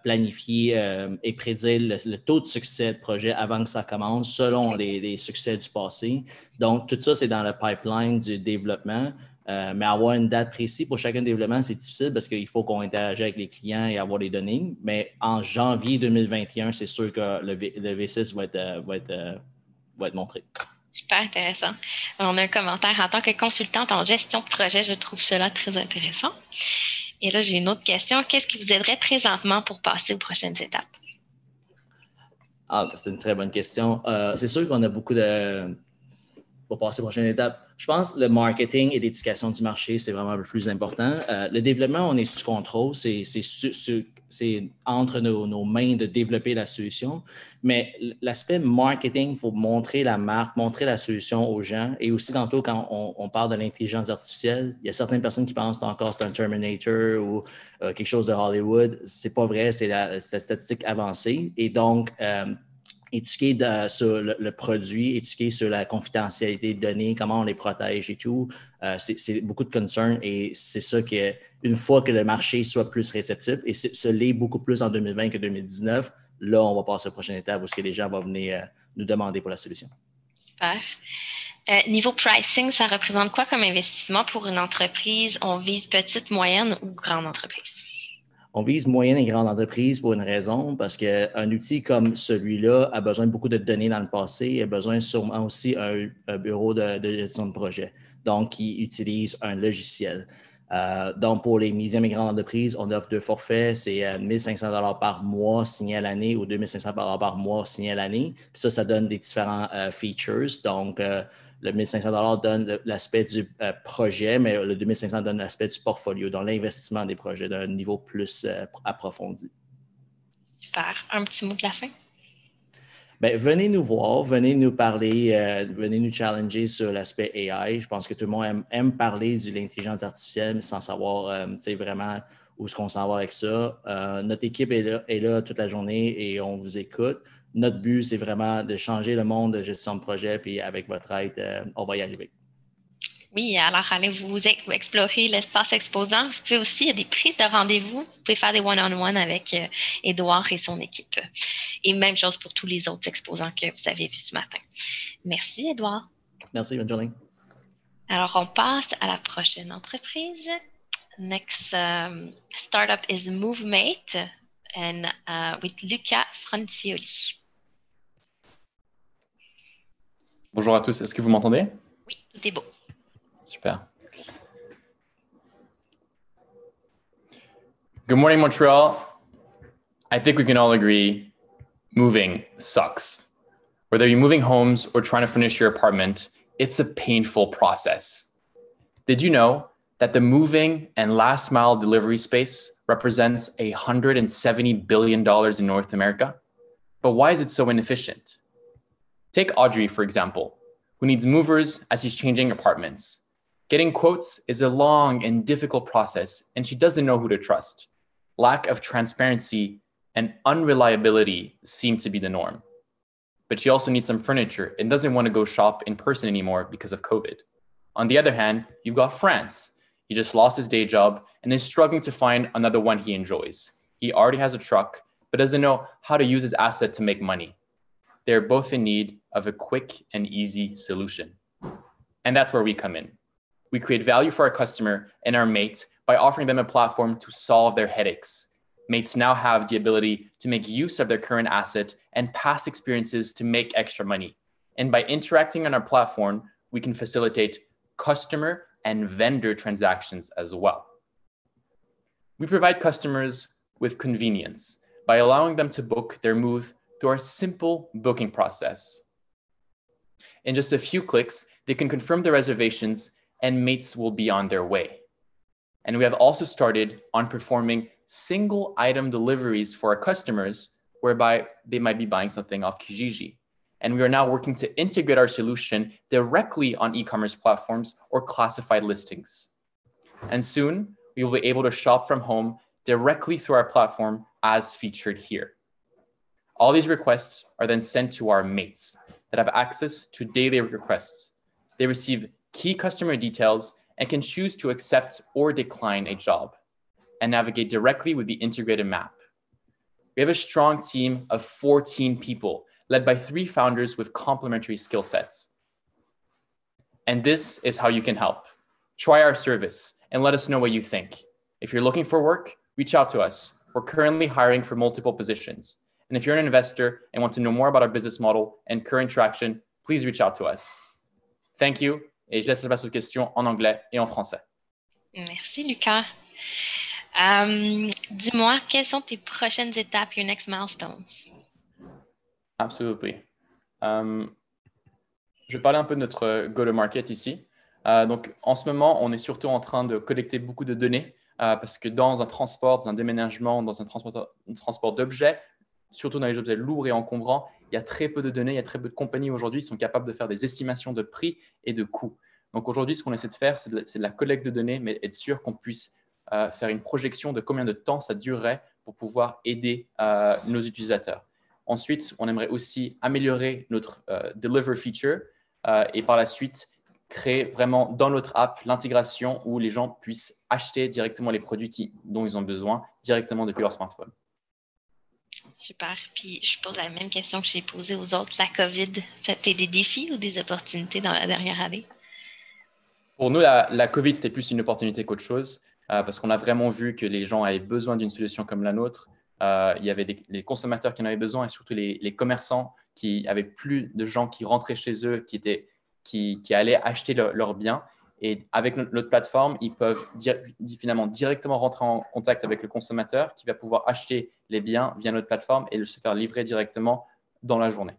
planifier et prédire le taux de succès de projet avant que ça commence selon les succès du passé. Donc, tout ça, c'est dans le pipeline du développement. Mais avoir une date précise pour chacun développement, c'est difficile parce qu'il faut qu'on interagisse avec les clients et avoir les données. Mais en janvier 2021, c'est sûr que le V6 va être montré. Super intéressant. On a un commentaire. En tant que consultante en gestion de projet, je trouve cela très intéressant. Et là, j'ai une autre question. Qu'est-ce qui vous aiderait présentement pour passer aux prochaines étapes? C'est une très bonne question. C'est sûr qu'on a beaucoup pour passer aux prochaines étapes. Je pense que le marketing et l'éducation du marché, c'est vraiment le plus important. Le développement, on est sous contrôle. C'est entre nos mains de développer la solution. Mais l'aspect marketing, il faut montrer la marque, montrer la solution aux gens. Et aussi, tantôt, quand on parle de l'intelligence artificielle, il y a certaines personnes qui pensent encore que c'est un Terminator ou quelque chose de Hollywood. C'est pas vrai, c'est la statistique avancée. Et donc, éduquer sur le produit, éduquer sur la confidentialité des données, comment on les protège et tout. C'est beaucoup de concern et c'est ça qu'une fois que le marché soit plus réceptif, et ce l'est beaucoup plus en 2020 que 2019, là, on va passer à la prochaine étape où les gens vont venir nous demander pour la solution. Super. Niveau pricing, ça représente quoi comme investissement pour une entreprise? On vise petite, moyenne ou grande entreprise? On vise moyenne et grande entreprise pour une raison, parce qu'un outil comme celui-là a besoin de beaucoup de données dans le passé. Il a besoin sûrement aussi un bureau de gestion de projet. Donc, il utilise un logiciel. Donc, pour les médiums et grandes entreprises, on offre 2 forfaits. C'est 1 500 $ par mois signé à l'année ou 2 500 $ par mois signé à l'année. Puis ça donne des différents features. Donc, le 1 500 $ donne l'aspect du projet, mais le 2 500 donne l'aspect du portfolio, donc l'investissement des projets d'un niveau plus approfondi. Super. Un petit mot de la fin? Bien, venez nous voir, venez nous parler, venez nous challenger sur l'aspect AI. Je pense que tout le monde aime parler de l'intelligence artificielle, mais sans savoir vraiment où est-ce qu'on s'en va avec ça. Notre équipe est là toute la journée et on vous écoute. Notre but, c'est vraiment de changer le monde de gestion de projet, puis avec votre aide, on va y arriver. Oui, alors allez vous explorer l'espace exposant. Vous pouvez aussi, il y a des prises de rendez-vous. Vous pouvez faire des one-on-one avec Édouard et son équipe. Et même chose pour tous les autres exposants que vous avez vus ce matin. Merci, Édouard. Merci, bonne journée. Alors, on passe à la prochaine entreprise. Next startup is MoveMate and with Luca Francioli. Bonjour à tous, est-ce que vous m'entendez? Oui, tout est beau. Super. Good morning, Montreal. I think we can all agree moving sucks. Whether you're moving homes or trying to finish your apartment, it's a painful process. Did you know that the moving and last mile delivery space represents $170 billion in North America? But why is it so inefficient? Take Audrey, for example, who needs movers as she's changing apartments. Getting quotes is a long and difficult process, and she doesn't know who to trust. Lack of transparency and unreliability seem to be the norm. But she also needs some furniture and doesn't want to go shop in person anymore because of COVID. On the other hand, you've got France. He just lost his day job and is struggling to find another one he enjoys. He already has a truck, but doesn't know how to use his asset to make money. They're both in need of a quick and easy solution. And that's where we come in. We create value for our customer and our mates by offering them a platform to solve their headaches. Mates now have the ability to make use of their current asset and past experiences to make extra money. And by interacting on our platform, we can facilitate customer and vendor transactions as well. We provide customers with convenience by allowing them to book their move through our simple booking process. In just a few clicks, they can confirm their reservations and mates will be on their way. And we have also started on performing single item deliveries for our customers, whereby they might be buying something off Kijiji. And we are now working to integrate our solution directly on e-commerce platforms or classified listings. And soon, we will be able to shop from home directly through our platform as featured here. All these requests are then sent to our mates that have access to daily requests. They receive key customer details and can choose to accept or decline a job and navigate directly with the integrated map. We have a strong team of 14 people led by 3 founders with complementary skill sets. And this is how you can help. Try our service and let us know what you think. If you're looking for work, reach out to us. We're currently hiring for multiple positions. And if you're an investor and want to know more about our business model and current traction, please reach out to us. Thank you. Et je laisse la place aux questions en anglais et en français. Merci, Lucas. Dis-moi, quelles sont tes prochaines étapes, your next milestones? Absolutely. Je vais parler un peu de notre go-to-market ici. Donc, en ce moment, on est surtout en train de collecter beaucoup de données parce que dans un transport, dans un déménagement, dans un transport d'objets, surtout dans les objets lourds et encombrants, il y a très peu de données, il y a très peu de compagnies aujourd'hui qui sont capables de faire des estimations de prix et de coûts. Donc aujourd'hui, ce qu'on essaie de faire, c'est de la collecte de données, mais être sûr qu'on puisse faire une projection de combien de temps ça durerait pour pouvoir aider nos utilisateurs. Ensuite, on aimerait aussi améliorer notre Deliver feature et par la suite, créer vraiment dans notre app l'intégration où les gens puissent acheter directement les produits dont ils ont besoin directement depuis leur smartphone. Super. Puis, je pose la même question que j'ai posée aux autres. La COVID, ça a été des défis ou des opportunités dans la dernière année? Pour nous, la COVID, c'était plus une opportunité qu'autre chose parce qu'on a vraiment vu que les gens avaient besoin d'une solution comme la nôtre. Il y avait les consommateurs qui en avaient besoin et surtout les commerçants qui avaient plus de gens qui rentraient chez eux, qui allaient acheter leurs biens. Et avec notre plateforme, ils peuvent finalement directement rentrer en contact avec le consommateur qui va pouvoir acheter les biens via notre plateforme et se faire livrer directement dans la journée.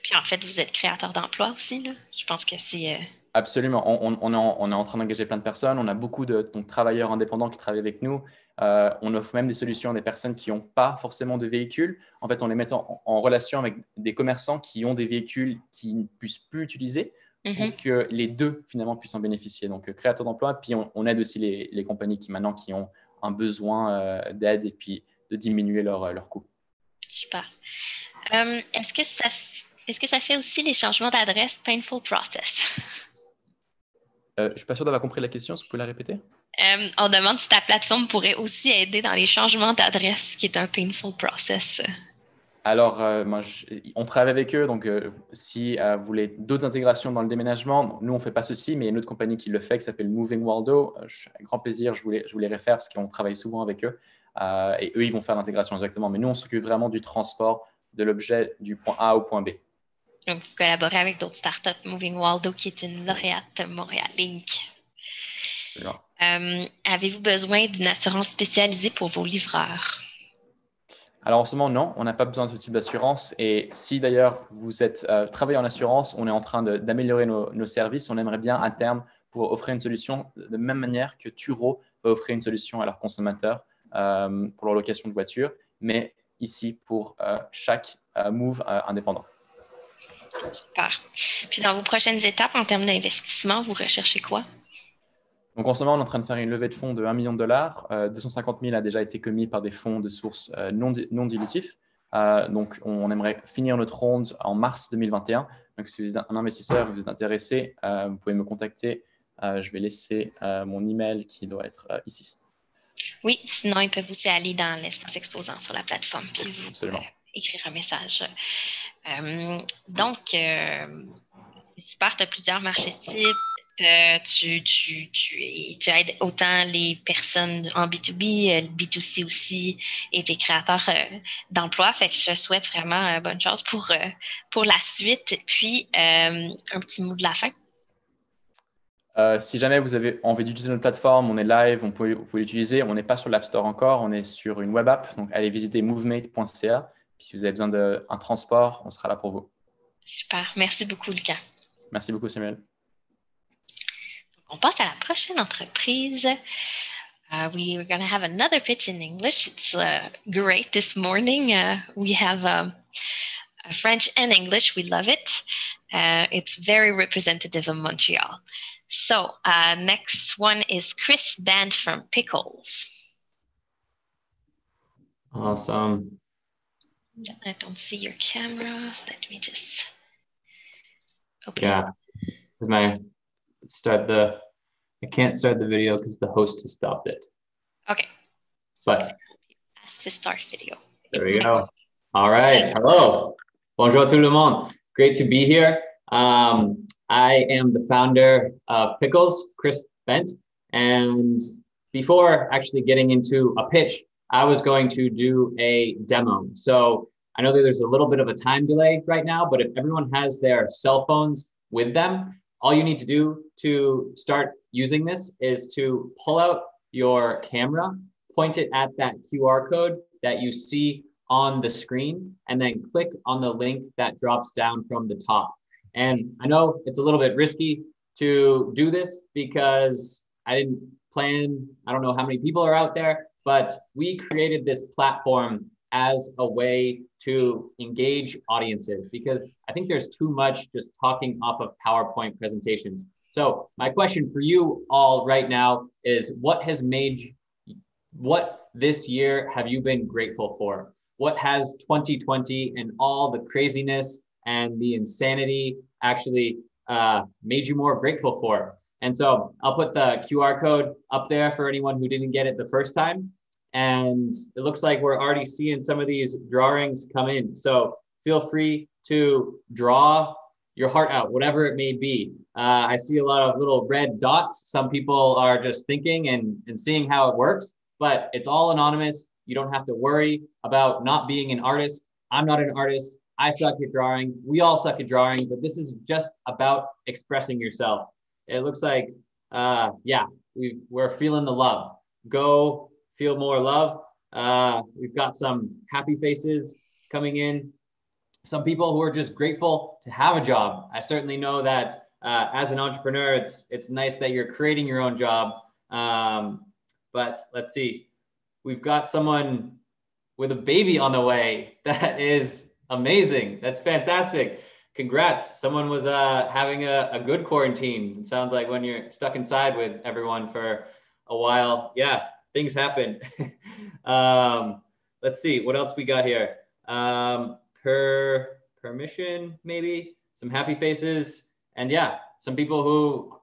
Puis en fait, vous êtes créateur d'emplois aussi, là? Je pense que c'est… Absolument. On est en train d'engager plein de personnes. On a beaucoup de travailleurs indépendants qui travaillent avec nous. On offre même des solutions à des personnes qui n'ont pas forcément de véhicules. En fait, on les met en relation avec des commerçants qui ont des véhicules qu'ils ne puissent plus utiliser pour que les deux, finalement, puissent en bénéficier. Donc, créateur d'emploi. Puis, on aide aussi les compagnies qui ont un besoin d'aide et puis de diminuer leurs coûts. Super. Est-ce que ça fait aussi les changements d'adresse painful process? Je ne suis pas sûr d'avoir compris la question. Est-ce que vous pouvez la répéter? On demande si ta plateforme pourrait aussi aider dans les changements d'adresse, qui est un painful process. Alors, on travaille avec eux. Donc, si vous voulez d'autres intégrations dans le déménagement, nous, on ne fait pas ceci, mais il y a une autre compagnie qui le fait, qui s'appelle Moving Waldo. Avec grand plaisir, je vous les réfère parce qu'on travaille souvent avec eux. Et eux, ils vont faire l'intégration directement. Mais nous, on s'occupe vraiment du transport de l'objet du point A au point B. Donc, vous collaborez avec d'autres startups, Moving Waldo, qui est une lauréate Montréal Inc. Avez-vous besoin d'une assurance spécialisée pour vos livreurs? Alors, en ce moment, non, on n'a pas besoin de ce type d'assurance. Et si d'ailleurs vous êtes travaillé en assurance, on est en train d'améliorer nos services. On aimerait bien à terme pour offrir une solution de même manière que Turo va offrir une solution à leurs consommateurs pour leur location de voiture, mais ici pour chaque move indépendant. Super. Puis dans vos prochaines étapes en termes d'investissement, vous recherchez quoi? Donc en ce moment, on est en train de faire une levée de fonds de $1 million. 250 000 a déjà été commis par des fonds de sources non dilutifs. Donc on aimerait finir notre ronde en mars 2021. Donc si vous êtes un investisseur et vous êtes intéressé, vous pouvez me contacter. Je vais laisser mon email qui doit être ici. Oui, sinon ils peuvent aussi aller dans l'espace exposant sur la plateforme puis vous écrire un message. Donc, c'est super, tu as plusieurs marchés cibles. Tu aides autant les personnes en B2B, le B2C aussi, et des créateurs d'emplois. Fait que je souhaite vraiment bonne chance pour la suite. Puis, un petit mot de la fin. Si jamais vous avez envie d'utiliser notre plateforme, on est live, vous pouvez l'utiliser. On n'est pas sur l'App Store encore, on est sur une web app. Donc, allez visiter movemate.ca. Puis, si vous avez besoin d'un transport, on sera là pour vous. Super. Merci beaucoup, Lucas. Merci beaucoup, Samuel. On passe à la prochaine entreprise. We are going to have another pitch in English. It's great this morning. We have French and English. We love it. It's very representative of Montreal. So next one is Chris Band from Pickles. Awesome. I don't see your camera. Let me just open Yeah. I can't start the video because the host has stopped it. Okay. But ask to start video. There we go. All right. Hello. Bonjour tout le monde. Great to be here. I am the founder of Pickles, Chris Bent. And before actually getting into a pitch, I was going to do a demo. So I know that there's a little bit of a time delay right now, but if everyone has their cell phones with them, all you need to do to start using this is to pull out your camera, point it at that QR code that you see on the screen, and then click on the link that drops down from the top. And I know it's a little bit risky to do this because I didn't plan, I don't know how many people are out there, but we created this platform as a way to engage audiences because I think there's too much just talking off of PowerPoint presentations. So my question for you all right now is what this year have you been grateful for? What has 2020 and all the craziness and the insanity actually made you more grateful for? And so I'll put the QR code up there for anyone who didn't get it the first time. And it looks like we're already seeing some of these drawings come in. So feel free to draw your heart out, whatever it may be. I see a lot of little red dots. Some people are just thinking and seeing how it works, but it's all anonymous. You don't have to worry about not being an artist. I'm not an artist. I suck at drawing. We all suck at drawing, but this is just about expressing yourself. It looks like, yeah, we're feeling the love. Go feel more love. We've got some happy faces coming in. Some people who are just grateful to have a job. I certainly know that as an entrepreneur, it's nice that you're creating your own job. But let's see. We've got someone with a baby on the way. That is amazing. That's fantastic. Congrats. Someone was having a good quarantine. It sounds like when you're stuck inside with everyone for a while. Yeah, things happen. Let's see what else we got here. Permission, maybe some happy faces. And yeah, some people who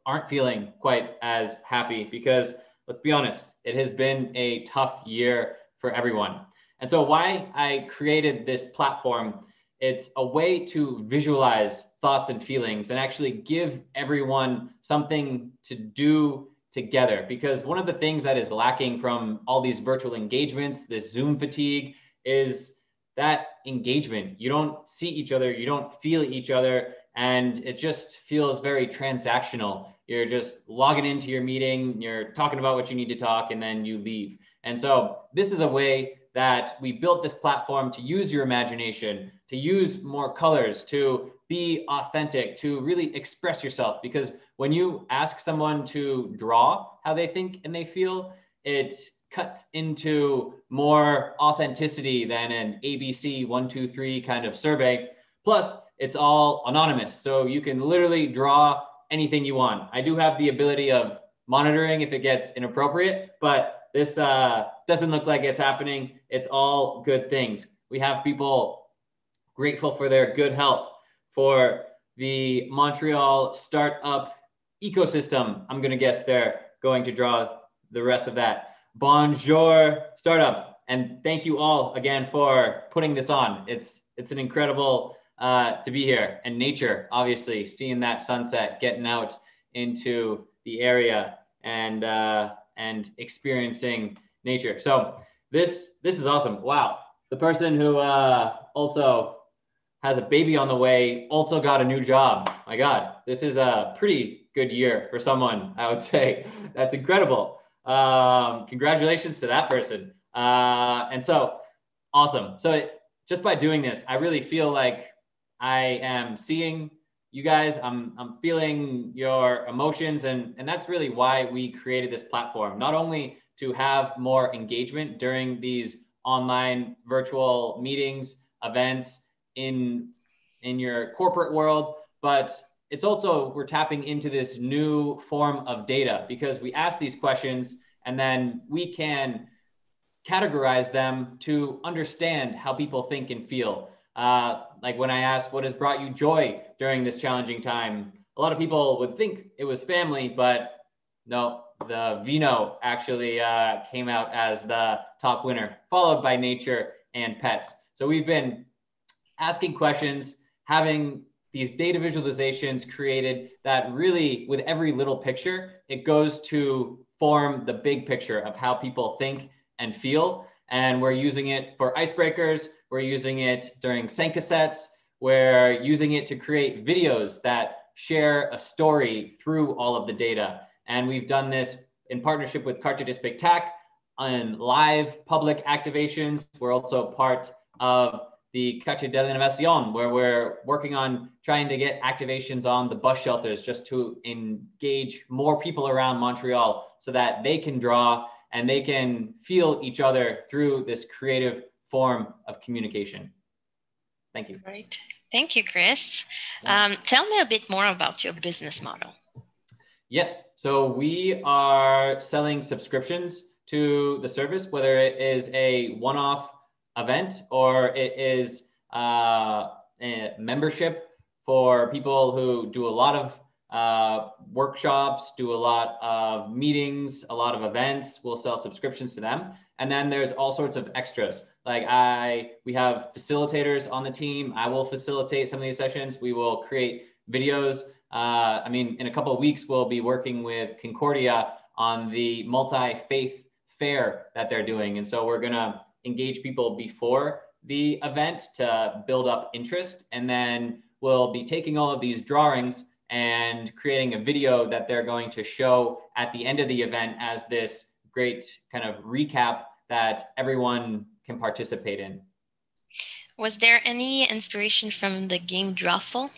aren't feeling quite as happy because let's be honest, it has been a tough year for everyone. And so why I created this platform, it's a way to visualize thoughts and feelings and actually give everyone something to do together. Because one of the things that is lacking from all these virtual engagements, this Zoom fatigue, is that engagement. You don't see each other, you don't feel each other, and it just feels very transactional. You're just logging into your meeting, you're talking about what you need to talk, and then you leave. And so this is a way that we built this platform to use your imagination, to use more colors, to be authentic, to really express yourself. Because when you ask someone to draw how they think and they feel, it cuts into more authenticity than an ABC 1, 2, 3 kind of survey. Plus, it's all anonymous. So you can literally draw anything you want. I do have the ability of monitoring if it gets inappropriate, but this doesn't look like it's happening. It's all good things. We have people grateful for their good health, for the Montreal startup ecosystem. I'm gonna guess they're going to draw the rest of that. Bonjour startup. And thank you all again for putting this on. It's an incredible to be here. And nature, obviously, seeing that sunset, getting out into the area and experiencing nature. So this is awesome. Wow. The person who also has a baby on the way also got a new job. My God, this is a pretty good year for someone, I would say. That's incredible. Congratulations to that person. And so awesome. So just by doing this, I really feel like I am seeing you guys, I'm feeling your emotions. And that's really why we created this platform, not only to have more engagement during these online virtual meetings, events in your corporate world, but it's also, we're tapping into this new form of data because we ask these questions and then we can categorize them to understand how people think and feel. Like when I asked, what has brought you joy during this challenging time? A lot of people would think it was family, but no, the vino actually came out as the top winner, followed by nature and pets. So we've been asking questions, having these data visualizations created that really, with every little picture, it goes to form the big picture of how people think and feel. And we're using it for icebreakers. We're using it during Senka sets. We're using it to create videos that share a story through all of the data. And we've done this in partnership with Quartier des Spectacles on live public activations. We're also part of the Quartier de l'Innovation, where we're working on trying to get activations on the bus shelters just to engage more people around Montreal so that they can draw and they can feel each other through this creative form of communication. Thank you. Great. Thank you, Chris. Tell me a bit more about your business model. Yes, so we are selling subscriptions to the service, whether it is a one-off event or it is a membership for people who do a lot of workshops, do a lot of meetings, a lot of events. We'll sell subscriptions to them. And then there's all sorts of extras. Like we have facilitators on the team. I will facilitate some of these sessions. We will create videos. I mean, in a couple of weeks, we'll be working with Concordia on the multi-faith fair that they're doing. And so we're gonna engage people before the event to build up interest. And then we'll be taking all of these drawings and creating a video that they're going to show at the end of the event as this great kind of recap that everyone can participate in. Was there any inspiration from the game Drawful?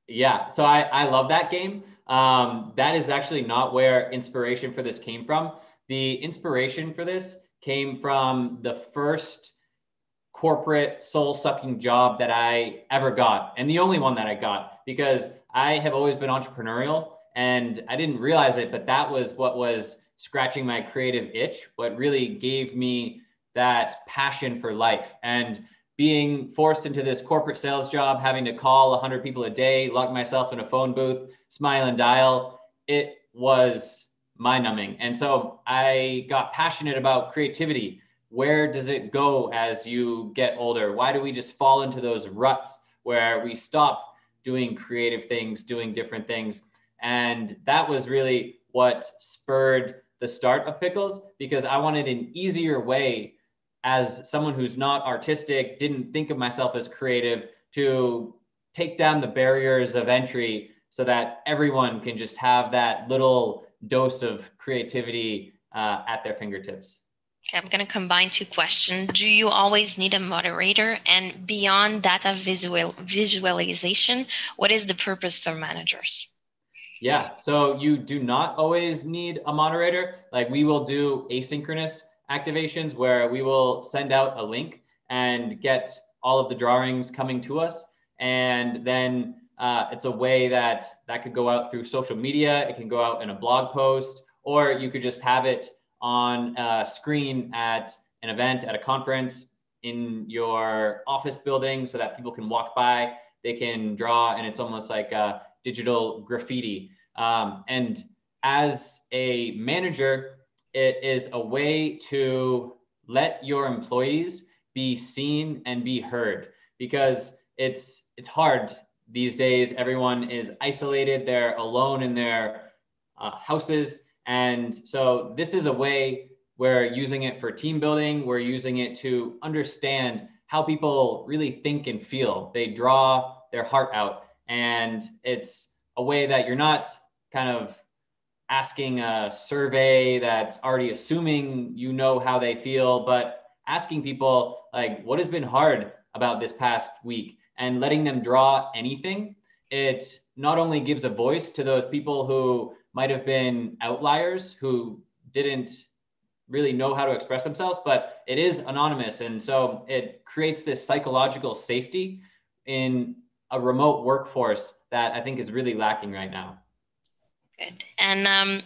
Yeah, so I love that game. That is actually not where inspiration for this came from. The inspiration for this came from the first corporate soul-sucking job that I ever got, and the only one that I got, because I have always been entrepreneurial and I didn't realize it, but that was what was scratching my creative itch, what really gave me that passion for life. And being forced into this corporate sales job, having to call 100 people a day, lock myself in a phone booth, smile and dial, it was mind-numbing. And so I got passionate about creativity. Where does it go as you get older? Why do we just fall into those ruts where we stop doing creative things, doing different things? And that was really what spurred the start of Pickles, because I wanted an easier way as someone who's not artistic, didn't think of myself as creative, to take down the barriers of entry so that everyone can just have that little dose of creativity at their fingertips. Okay, I'm going to combine two questions. Do you always need a moderator? And beyond data visualization, what is the purpose for managers? Yeah, so you do not always need a moderator. Like we will do asynchronous activations where we will send out a link and get all of the drawings coming to us. And then it's a way that could go out through social media. It can go out in a blog post, or you could just have it on a screen at an event, at a conference, in your office building so that people can walk by, they can draw, and it's almost like a digital graffiti. And as a manager, it is a way to let your employees be seen and be heard, because it's hard these days. Everyone is isolated, they're alone in their houses. And so this is a way we're using it for team building. We're using it to understand how people really think and feel. They draw their heart out. And it's a way that you're not kind of asking a survey that's already assuming you know how they feel, but asking people like, what has been hard about this past week, and letting them draw anything. it not only gives a voice to those people who might have been outliers, who didn't really know how to express themselves, but it is anonymous. And so it creates this psychological safety in a remote workforce that I think is really lacking right now. Good. And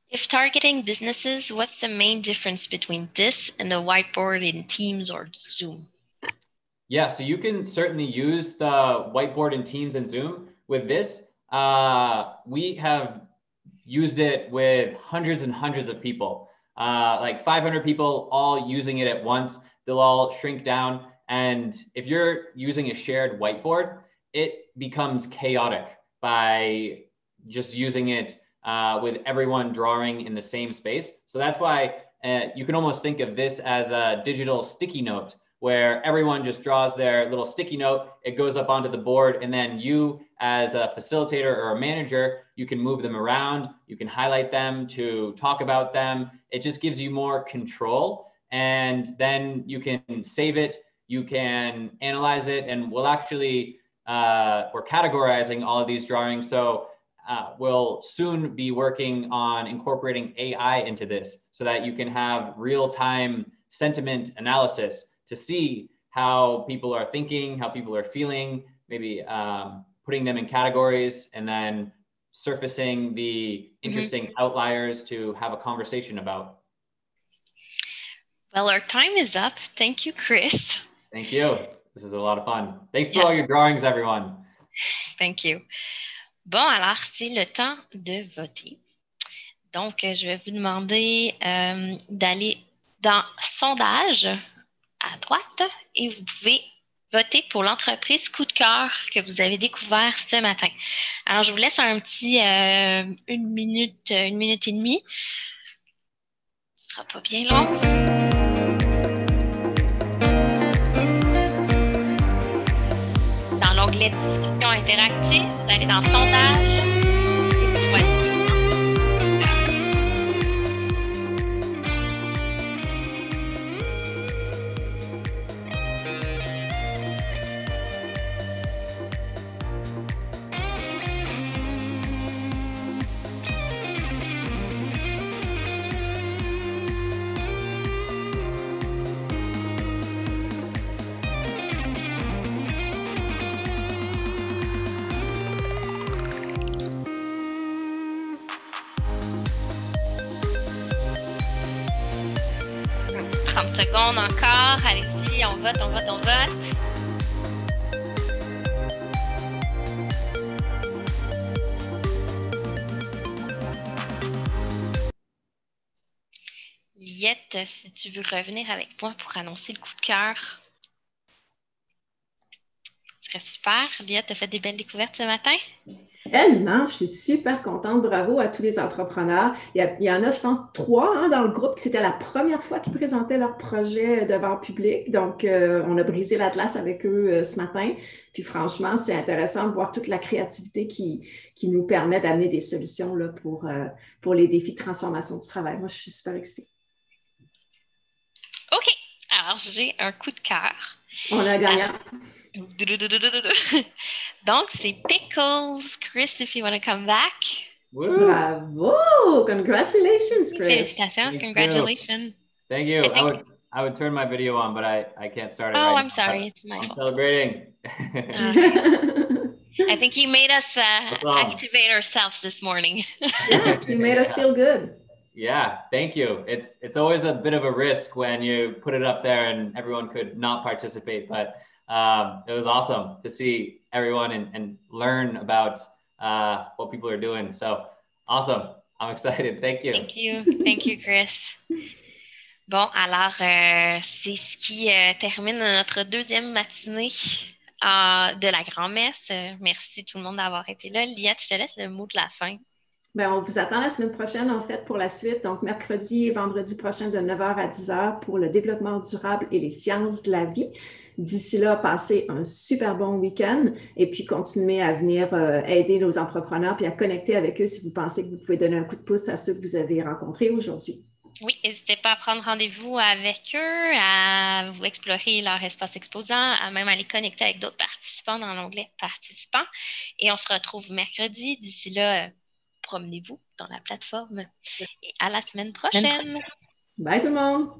if targeting businesses, what's the main difference between this and the whiteboard in Teams or Zoom? Yeah, so you can certainly use the whiteboard in Teams and Zoom. With this, we have used it with hundreds and hundreds of people, like 500 people all using it at once. They'll all shrink down. And if you're using a shared whiteboard, it becomes chaotic by just using it with everyone drawing in the same space. So that's why you can almost think of this as a digital sticky note, where everyone just draws their little sticky note, it goes up onto the board, and then you as a facilitator or a manager, you can move them around, you can highlight them to talk about them. It just gives you more control, and then you can save it, you can analyze it, and we'll actually, we're categorizing all of these drawings. So we'll soon be working on incorporating AI into this so that you can have real-time sentiment analysis to see how people are thinking, how people are feeling, maybe putting them in categories, and then surfacing the interesting outliers to have a conversation about. Well, our time is up. Thank you, Chris. Thank you. This is a lot of fun. Thanks for all your drawings, everyone. Thank you. Bon, alors, c'est le temps de voter. Donc, je vais vous demander d'aller dans sondage à droite et vous pouvez voter pour l'entreprise coup de cœur que vous avez découvert ce matin. Alors, je vous laisse un petit une minute et demie. Ce ne sera pas bien long. Dans l'onglet discussion interactive, vous allez dans sondage et vous choisissez. Secondes encore. Allez-y, on vote. Liette, si tu veux revenir avec moi pour annoncer le coup de cœur. Ce serait super. Liette, tu as fait des belles découvertes ce matin? Tellement, je suis super contente. Bravo à tous les entrepreneurs. Il y en a, je pense, 3 dans le groupe qui c'était la première fois qu'ils présentaient leur projet devant le public. Donc, on a brisé l'atlas avec eux ce matin. Puis franchement, c'est intéressant de voir toute la créativité qui nous permet d'amener des solutions là, pour les défis de transformation du travail. Moi, je suis super excitée. OK. Alors, j'ai un coup de cœur. On a gagnant. Donc, c'est Pickles. Chris, if you want to come back. Woo. Bravo! Congratulations, Chris. Félicitations. Congratulations. Thank you. I would turn my video on, but I can't start it right now. I'm sorry. It's my fault. Celebrating. I think you made us activate ourselves this morning. Yes, you made us feel good. Yeah, thank you. It's always a bit of a risk when you put it up there and everyone could not participate, but it was awesome to see everyone and learn about what people are doing. So awesome. I'm excited. Thank you. Thank you. Thank you, Chris. Bon, alors, c'est ce qui termine notre deuxième matinée de la grand-messe. Merci tout le monde d'avoir été là. Liette, je te laisse le mot de la fin. Bien, on vous attend la semaine prochaine, en fait, pour la suite. Donc, mercredi et vendredi prochain de 9h à 10h pour le développement durable et les sciences de la vie. D'ici là, passez un super bon week-end et puis continuez à venir aider nos entrepreneurs puis à connecter avec eux si vous pensez que vous pouvez donner un coup de pouce à ceux que vous avez rencontrés aujourd'hui. Oui, n'hésitez pas à prendre rendez-vous avec eux, à vous explorer leur espace exposant, à même aller connecter avec d'autres participants dans l'onglet participants. Et on se retrouve mercredi. D'ici là, promenez-vous dans la plateforme. Et à la semaine prochaine. Bye tout le monde!